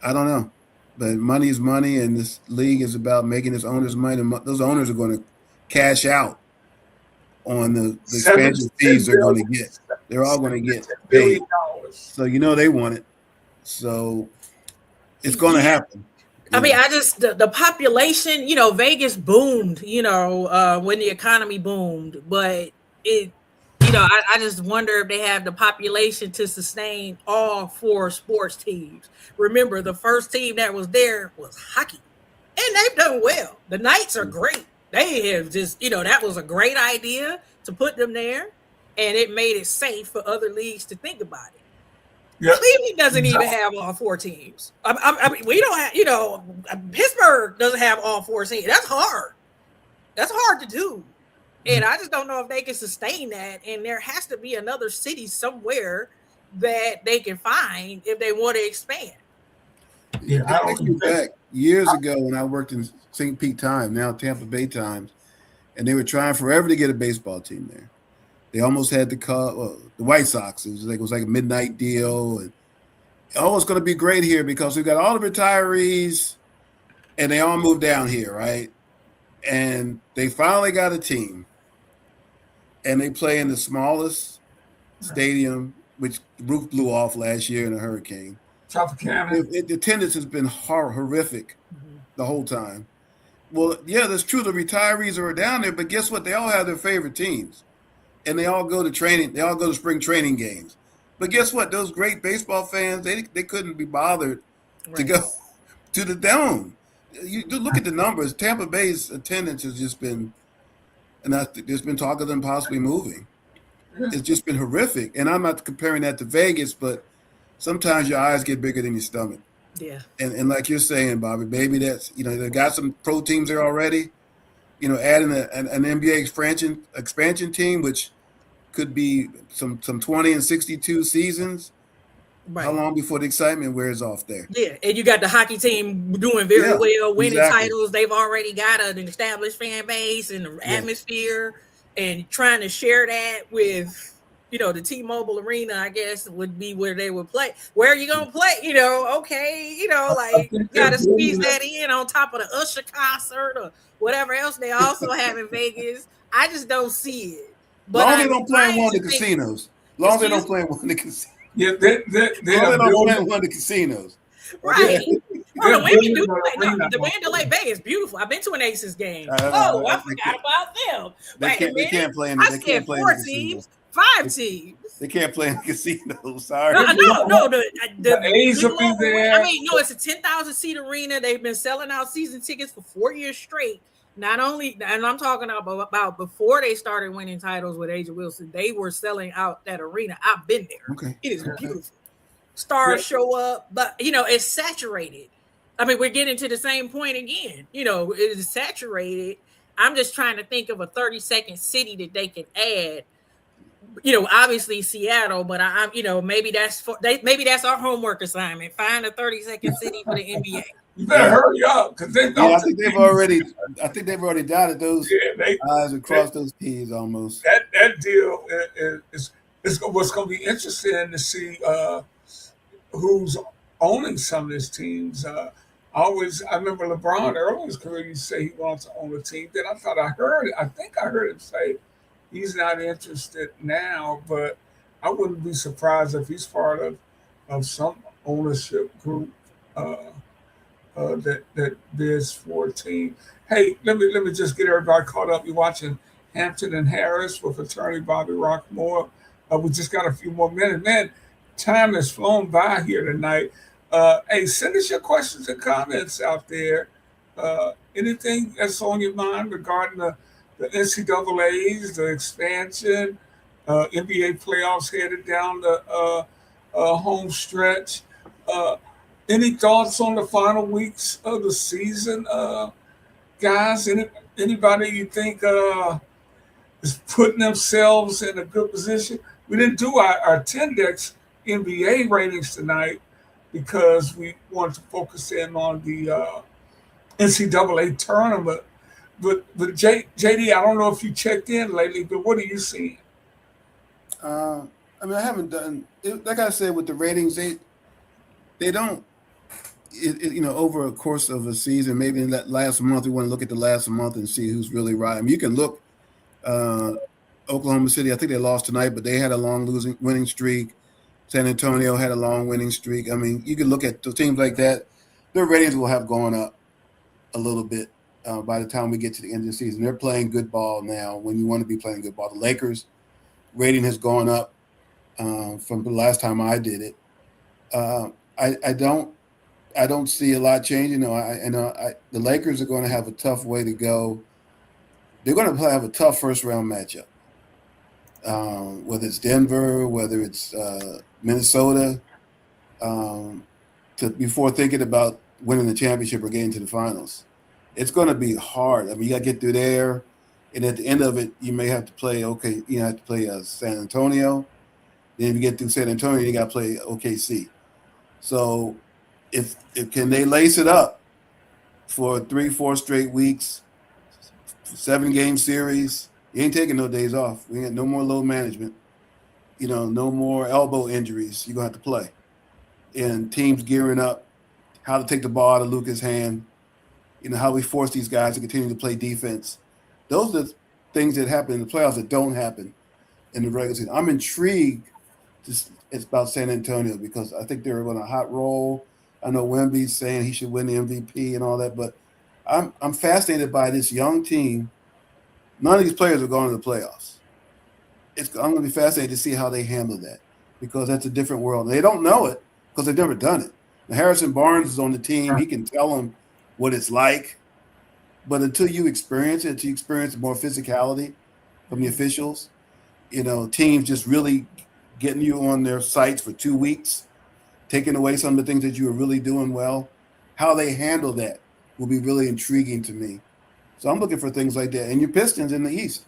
I don't know. But money is money, and this league is about making its owners money. And those owners are going to cash out on the expansion fees they're going to get. They're all going to get paid. So they want it. So it's going to happen. I mean, the population, Vegas boomed, when the economy boomed, but I just wonder if they have the population to sustain all 4 sports teams. Remember, the first team that was there was hockey, and they've done well. The Knights are great. They have just, that was a great idea to put them there, and it made it safe for other leagues to think about it. Yep. Cleveland doesn't even have all 4 teams. I mean, we don't have, Pittsburgh doesn't have all 4 teams. That's hard. That's hard to do. And I just don't know if they can sustain that. And there has to be another city somewhere that they can find if they want to expand. Yeah, I take you back years ago when I worked in St. Pete Times, now Tampa Bay Times, and they were trying forever to get a baseball team there. They almost had the White Sox. It was like a midnight deal, and it's going to be great here because we've got all the retirees, and they all moved down here, right? And they finally got a team, and they play in the smallest stadium, which the roof blew off last year in a hurricane. The attendance has been horrific the whole time. Well, yeah, that's true. The retirees are down there, but guess what? They all have their favorite teams, and they all go to training. They all go to spring training games. But guess what? Those great baseball fans, they couldn't be bothered to go to the Dome. You look at the numbers. Tampa Bay's attendance has just been, and there's been talk of them possibly moving. It's just been horrific. And I'm not comparing that to Vegas, but sometimes your eyes get bigger than your stomach. Yeah. And like you're saying, Bobby, maybe that's, they got some pro teams there already, adding an NBA expansion team, which could be some 20 and 62 seasons. Right. How long before the excitement wears off there? Yeah, and you got the hockey team doing very well, winning titles. They've already got an established fan base and the atmosphere, and trying to share that with, the T-Mobile Arena, I guess, would be where they would play. Where are you going to play? You got to squeeze that in on top of the Usher concert or whatever else they also have in Vegas. I just don't see it. But long as they don't play in one of the casinos. Long as they don't play in one of the casinos. Yeah, they don't play in one of the casinos. Right. The Mandalay Bay is beautiful. I've been to an Aces game. I forgot about them. They can't play in. I said 4 teams, 5 teams. They can't play in the casino. Sorry. No. The A's will be there. I mean, no, it's a 10,000 seat arena. They've been selling out season tickets for 4 years straight. Not only, and I'm talking about before they started winning titles with A'ja Wilson, they were selling out that arena. I've been there. Okay. It is beautiful. Stars show up, but it's saturated. I mean, we're getting to the same point again. It is saturated. I'm just trying to think of a 30-second city that they can add. Obviously Seattle, but maybe that's our homework assignment. Find a 30-second city for the NBA. You better hurry up because they don't. I think they've already dotted those I's and crossed those T's almost. That deal is what's going to be interesting to see who's owning some of these teams. I remember LeBron early in his career, he say he wants to own a team. Then I think I heard him say he's not interested now, but I wouldn't be surprised if he's part of some ownership group uh, that bids for a team. Hey, let me just get everybody caught up. You're watching Hampton and Harris with attorney Bobbi Roquemore. We just got a few more minutes. Man, time has flown by here tonight. Hey, send us your questions and comments out there. Anything that's on your mind regarding the NCAA's, the expansion, NBA playoffs headed down the home stretch. Any thoughts on the final weeks of the season, guys? Anybody you think is putting themselves in a good position? We didn't do our Tendex NBA ratings tonight because we wanted to focus in on the NCAA tournament. But JD, I don't know if you checked in lately, but what are you seeing? I mean, I haven't done it, like I said with the ratings. They don't. Over a course of a season, maybe in that last month, we want to look at the last month and see who's really right. I mean, you can look. Oklahoma City, I think they lost tonight, but they had a long winning streak. San Antonio had a long winning streak. I mean, you can look at the teams like that. Their ratings will have gone up a little bit by the time we get to the end of the season. They're playing good ball now when you want to be playing good ball. The Lakers rating has gone up from the last time I did it. I don't see a lot changing. The Lakers are going to have a tough way to go. They're going to have a tough first round matchup. Whether it's Denver, whether it's Minnesota, before thinking about winning the championship or getting to the finals. It's going to be hard. I mean, you got to get through there, and at the end of it, you may have to play. You have to play San Antonio. Then if you get through San Antonio, you got to play OKC. So, if can they lace it up for 3-4 straight weeks, 7-game series? You ain't taking no days off. We ain't no more load management. No more elbow injuries. You're going to have to play. And teams gearing up, how to take the ball out of Luka's hand, how we force these guys to continue to play defense. Those are the things that happen in the playoffs that don't happen in the regular season. I'm intrigued it's about San Antonio because I think they're on a hot roll. I know Wemby's saying he should win the MVP and all that, but I'm fascinated by this young team. None of these players are going to the playoffs. I'm going to be fascinated to see how they handle that because that's a different world. They don't know it because they've never done it. Now, Harrison Barnes is on the team. He can tell them what it's like. But until you experience it, until you experience more physicality from the officials, teams just really getting you on their sites for 2 weeks, taking away some of the things that you were really doing well, how they handle that will be really intriguing to me. So I'm looking for things like that. And your Pistons in the East,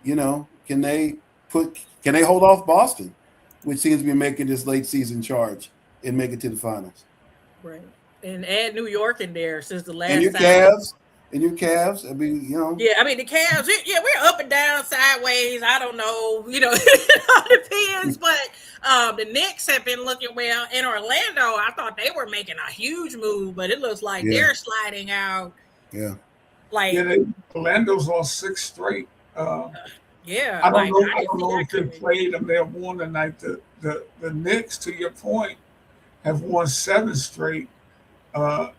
can they hold off Boston, which seems to be making this late season charge and make it to the finals? Right. And add New York in there since the last and your time. Cavs. I mean, Yeah, I mean the Cavs. Yeah, we're up and down, sideways. I don't know. It all depends. But the Knicks have been looking well. In Orlando, I thought they were making a huge move, but it looks like they're sliding out. Yeah. Orlando's lost 6 straight. I don't know if they played them. They have won tonight. The Knicks, to your point, have won 7 straight. The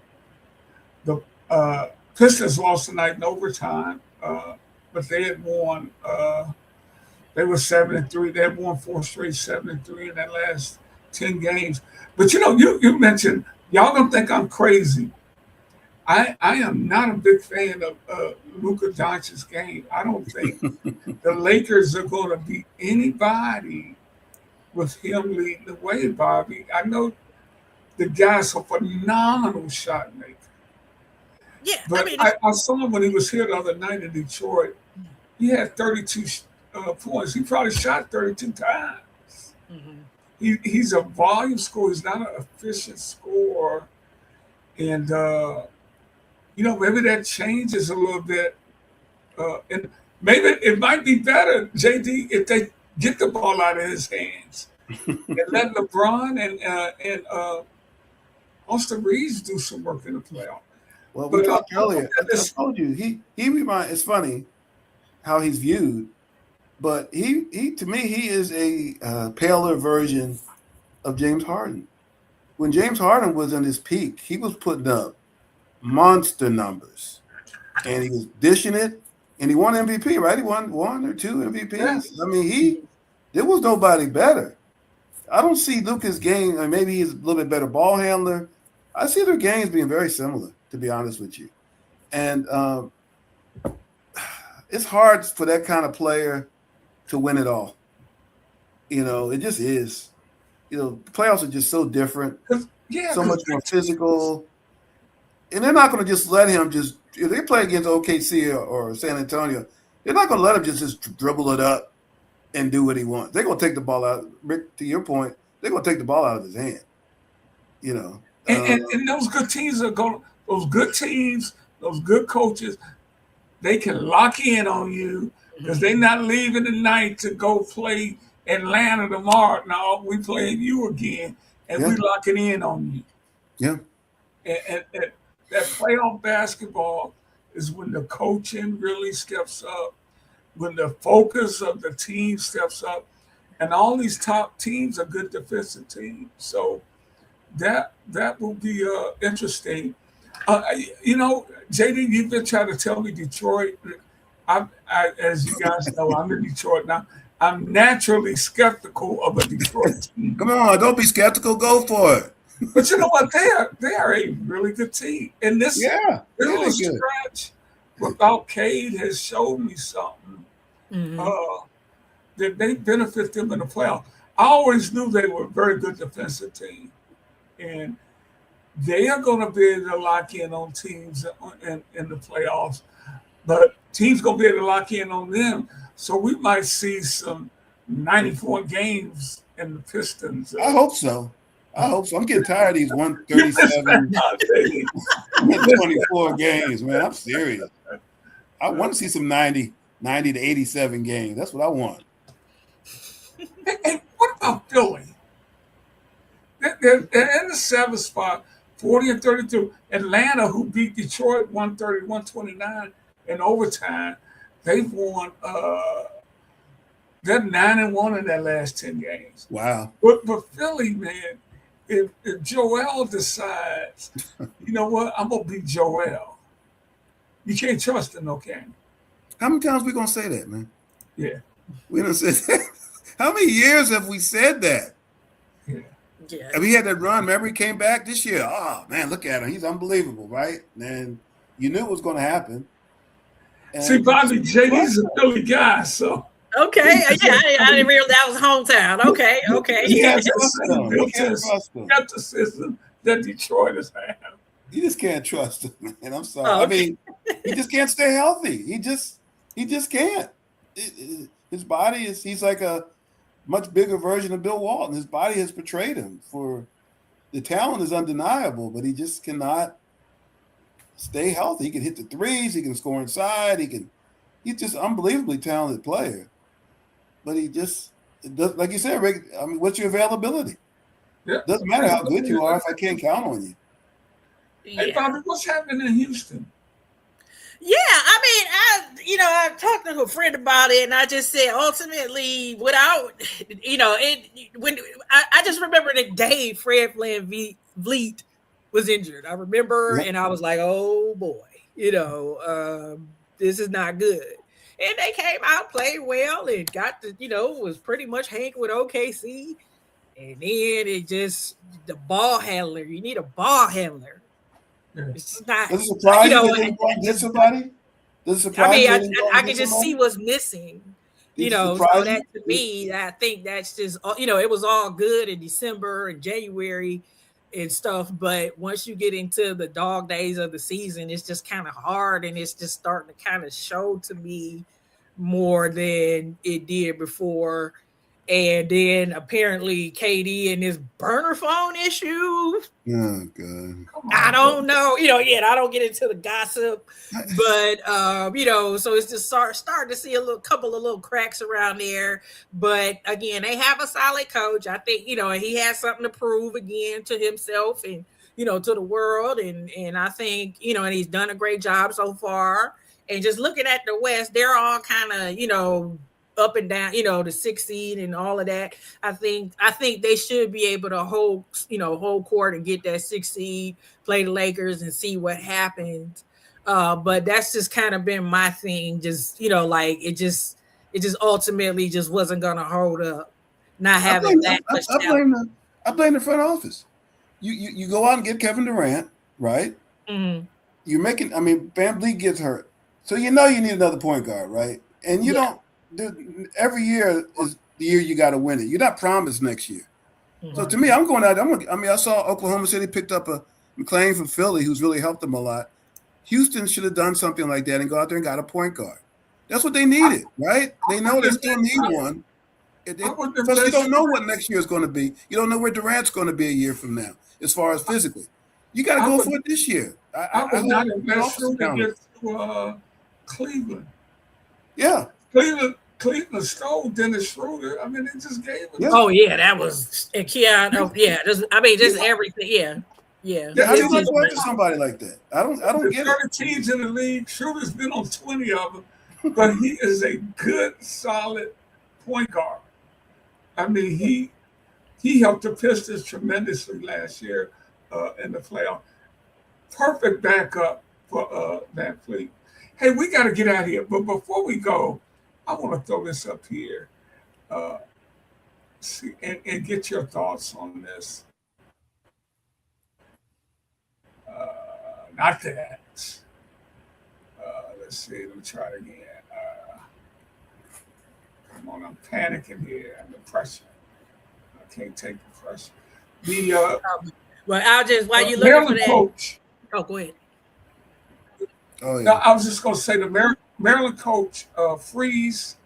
Pistons lost tonight in overtime, but they had won. They were 7-3. They had won 4 straight 7-3 in that last 10 games. But you mentioned y'all don't think I'm crazy. I am not a big fan of Luka Doncic's game. I don't think the Lakers are going to beat anybody with him leading the way, Bobby. I know the guy's a phenomenal shot maker. Yeah, but I saw him when he was here the other night in Detroit. He had 32 points. He probably shot 32 times. Mm-hmm. He's a volume scorer. He's not an efficient scorer. And, maybe that changes a little bit. And maybe it might be better, JD, if they get the ball out of his hands and let LeBron Austin Reeves do some work in the playoff. Well, we talked earlier. I told you he reminds. It's funny how he's viewed, but he to me he is a paler version of James Harden. When James Harden was in his peak, he was putting up monster numbers, and he was dishing it, and he won MVP, right? He won 1 or 2 MVPs. Yes. I mean, there was nobody better. I don't see Luka's game, and maybe he's a little bit better ball handler. I see their games being very similar, to be honest with you. And it's hard for that kind of player to win it all. You know, it just is. You know, playoffs are just so different, so much more physical. And they're not going to just let him just – if they play against OKC or San Antonio, they're not going to let him just dribble it up and do what he wants. They're going to take the ball out. Rick, to your point, they're going to take the ball out of his hand, you know. And those good teams are going – those good teams, those good coaches, they can lock in on you because they're not leaving tonight to go play Atlanta tomorrow. No, we playing you again, and we locking in on you. Yeah. And that playoff basketball is when the coaching really steps up, when the focus of the team steps up, and all these top teams are good defensive teams. So that will be interesting. You know, JD, you've been trying to tell me Detroit. I as you guys know, I'm in Detroit now. I'm naturally skeptical of a Detroit team. Come on, don't be skeptical. Go for it. But you know what? They are a really good team. And this little stretch without Cade has showed me something that they benefit them in the playoff. I always knew they were a very good defensive team. And they are going to be able to lock in on teams in the playoffs. But teams going to be able to lock in on them. So we might see some 94 games in the Pistons. I hope so. I'm getting tired of these 137, 24 games, man. I'm serious. I want to see some 90 to 87 games. That's what I want. Hey, what about Philly? They're in the 7th spot, 40-32. Atlanta, who beat Detroit 130-129 in overtime, they've won. They're 9-1 in their last 10 games. Wow. But Philly, man, if Joel decides, you know what, I'm gonna be Joel. You can't trust him, no can. How many times we gonna say that, man? Yeah. We don't say that. How many years have we said that? Yeah. And we had that run. Remember, he came back this year. Oh man, look at him. He's unbelievable, right? And you knew it was going to happen. And see, Bobby JD's a Philly guy, so. Okay, I didn't realize that was hometown. Okay. You can't trust him. Skepticism that Detroiters have. You just can't trust him, man. I'm sorry. I mean, he just can't stay healthy. He just can't. His body he's like a much bigger version of Bill Walton. His body has betrayed him. For the talent is undeniable, but he just cannot stay healthy. He can hit the threes. He can score inside. He's just an unbelievably talented player. But he just, like you said, Rick, I mean, what's your availability? Yeah. Doesn't matter how good you are if I can't count on you. Hey, Bobby, what's happening in Houston? Yeah, I mean, I talked to a friend about it, and I just said, ultimately, without, when I just remember the day Fred VanVleet was injured. I remember, and I was like, oh boy, this is not good. And they came out, played well, and got was pretty much hanging with OKC. And then it just, the ball handler, you need a ball handler. It's not, does it surprise you that they did somebody? Does it surprise I can just see what's missing. So that to me, I think that's just, it was all good in December and January and stuff, but once you get into the dog days of the season, it's just kind of hard, and it's just starting to kind of show to me more than it did before. And then apparently KD and his burner phone issue. Oh, God. I don't know. I don't get into the gossip, but so it's just starting to see a couple of little cracks around there. But again, they have a solid coach. I think, and he has something to prove again to himself and to the world. And I think, and he's done a great job so far. And just looking at the West, they're all kind of, up and down, the 6th seed and all of that. I think they should be able to hold court and get that 6th seed, play the Lakers and see what happens. But that's just kind of been my thing. Just, like it just ultimately just wasn't going to hold up. Not having that much talent. I blame the front office. You go out and get Kevin Durant, right? Mm-hmm. You're making, Van Vliet gets hurt. So you need another point guard, right? And you don't, every year is the year you got to win it. You're not promised next year. Mm-hmm. So to me, I'm going out. I saw Oklahoma City picked up a McClain from Philly who's really helped them a lot. Houston should have done something like that and go out there and got a point guard. That's what they needed, right? They know they still need one. Plus, you don't know what next year is going to be. You don't know where Durant's going to be a year from now, as far as physically. You got to go for it this year. I would not invest against Cleveland. Yeah. Cleveland stole Dennis Schroeder. They just gave it. Yeah. Oh yeah, that was Keanu. Yeah, just everything. Yeah. How do you not go after somebody like that? I don't get it. 30 teams in the league. Schroeder's been on 20 of them, but he is a good, solid point guard. He helped the Pistons tremendously last year in the playoff. Perfect backup for Van Vliet. Hey, we got to get out of here. But before we go, I want to throw this up here and get your thoughts on this. Not that. Let's see. Let me try it again. Come on, I'm panicking here. I'm the pressure. I can't take the pressure. Well, I'll just while you looking for that. Coach. Oh, go ahead. Oh, yeah. No, I was just going to say the Maryland coach, Freeze,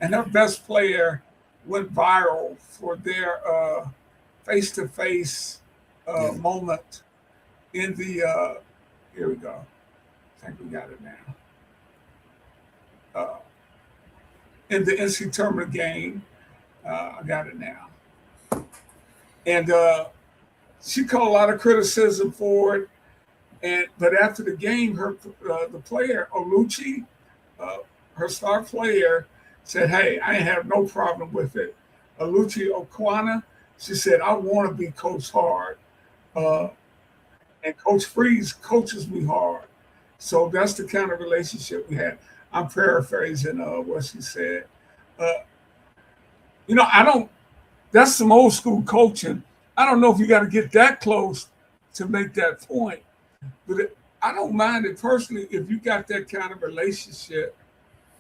and her best player went viral for their face-to-face moment in the. Here we go. I think we got it now. In the NC tournament game, I got it now. And she caught a lot of criticism for it. But after the game, the player, Oluchi, her star player, said, "Hey, I ain't have no problem with it." Oluchi Okwana, she said, "I want to be coached hard. And Coach Freeze coaches me hard." So that's the kind of relationship we had. I'm paraphrasing what she said. That's some old school coaching. I don't know if you got to get that close to make that point. But I don't mind it personally if you got that kind of relationship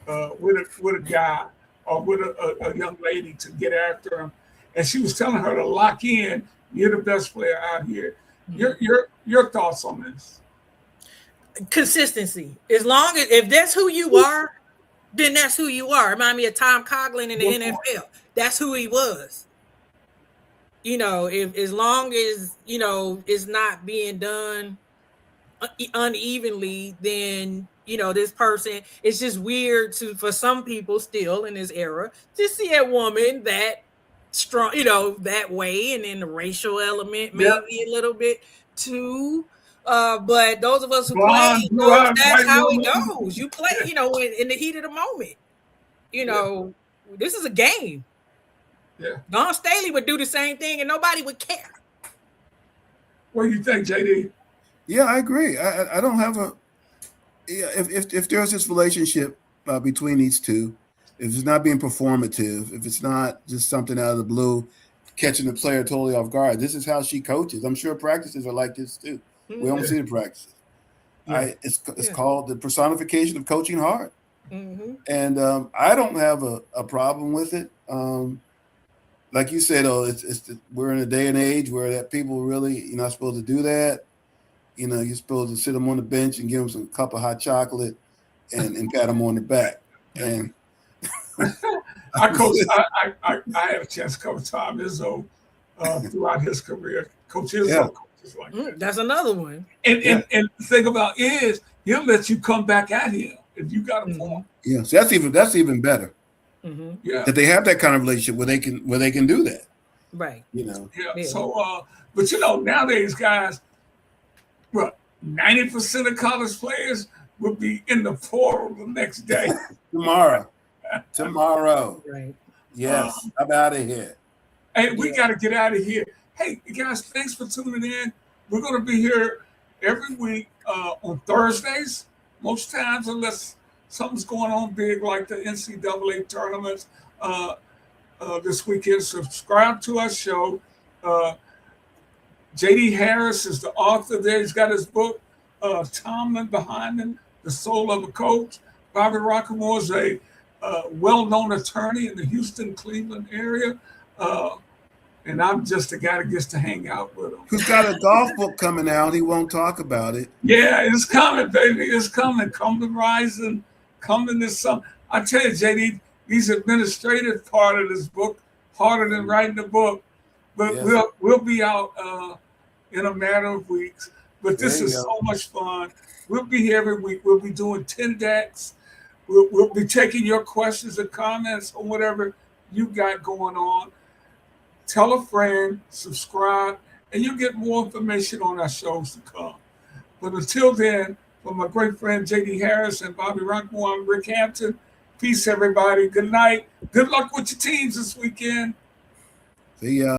with a guy or with a young lady to get after him. And she was telling her to lock in. You're the best player out here. Your thoughts on this? Consistency. As long as if that's who you are, then that's who you are. Remind me of Tom Coughlin in the NFL. That's who he was. If as long as it's not being done unevenly, then this person, it's just weird for some people still in this era to see a woman that strong, that way, and then the racial element maybe a little bit too. But those of us who play, that's how it goes. You play, in the heat of the moment. This is a game. Yeah. Don Staley would do the same thing and nobody would care. What do you think, JD? Yeah, I agree. I don't have if there's this relationship between these two, if it's not being performative, if it's not just something out of the blue, catching the player totally off guard, this is how she coaches. I'm sure practices are like this too. We don't see the practices. Yeah. It's called the personification of coaching hard. Mm-hmm. And I don't have a problem with it. Like you said, we're in a day and age where that people really, you're not supposed to do that. You're supposed to sit them on the bench and give them some cup of hot chocolate and pat them on the back. And I had a chance to coach Tom Izzo throughout his career. Coach Izzo coaches like that. That's another one. And the thing about is he'll let you come back at him if you got a point. Yeah, so that's even better. Mm-hmm. Yeah, that they have that kind of relationship where they can do that. Right. Yeah. So, but nowadays, guys, Well, 90% of college players will be in the portal the next day. Tomorrow. Right. Yes, I'm out of here. Hey, we got to get out of here. Hey, guys, thanks for tuning in. We're going to be here every week on Thursdays, most times, unless something's going on big like the NCAA tournaments this weekend. Subscribe to our show. J.D. Harris is the author there. He's got his book, Tomlin Behind Him, The Soul of a Coach. Bobbi Roquemore is a well-known attorney in the Houston, Cleveland area. And I'm just the guy that gets to hang out with him. Who's got a golf book coming out. He won't talk about it. Yeah, it's coming, baby. It's coming. Coming Rising, coming this summer. I tell you, JD, these administrative part of this book, harder than writing the book. But Yes. we'll be out in a matter of weeks. But this is so much fun. We'll be here every week. We'll be doing 10 decks. We'll be taking your questions and comments on whatever you got going on. Tell a friend, subscribe, and you'll get more information on our shows to come. But until then, for my great friend J.D. Harris and Bobbi Roquemore, I'm Rick Hampton. Peace, everybody. Good night. Good luck with your teams this weekend. See ya.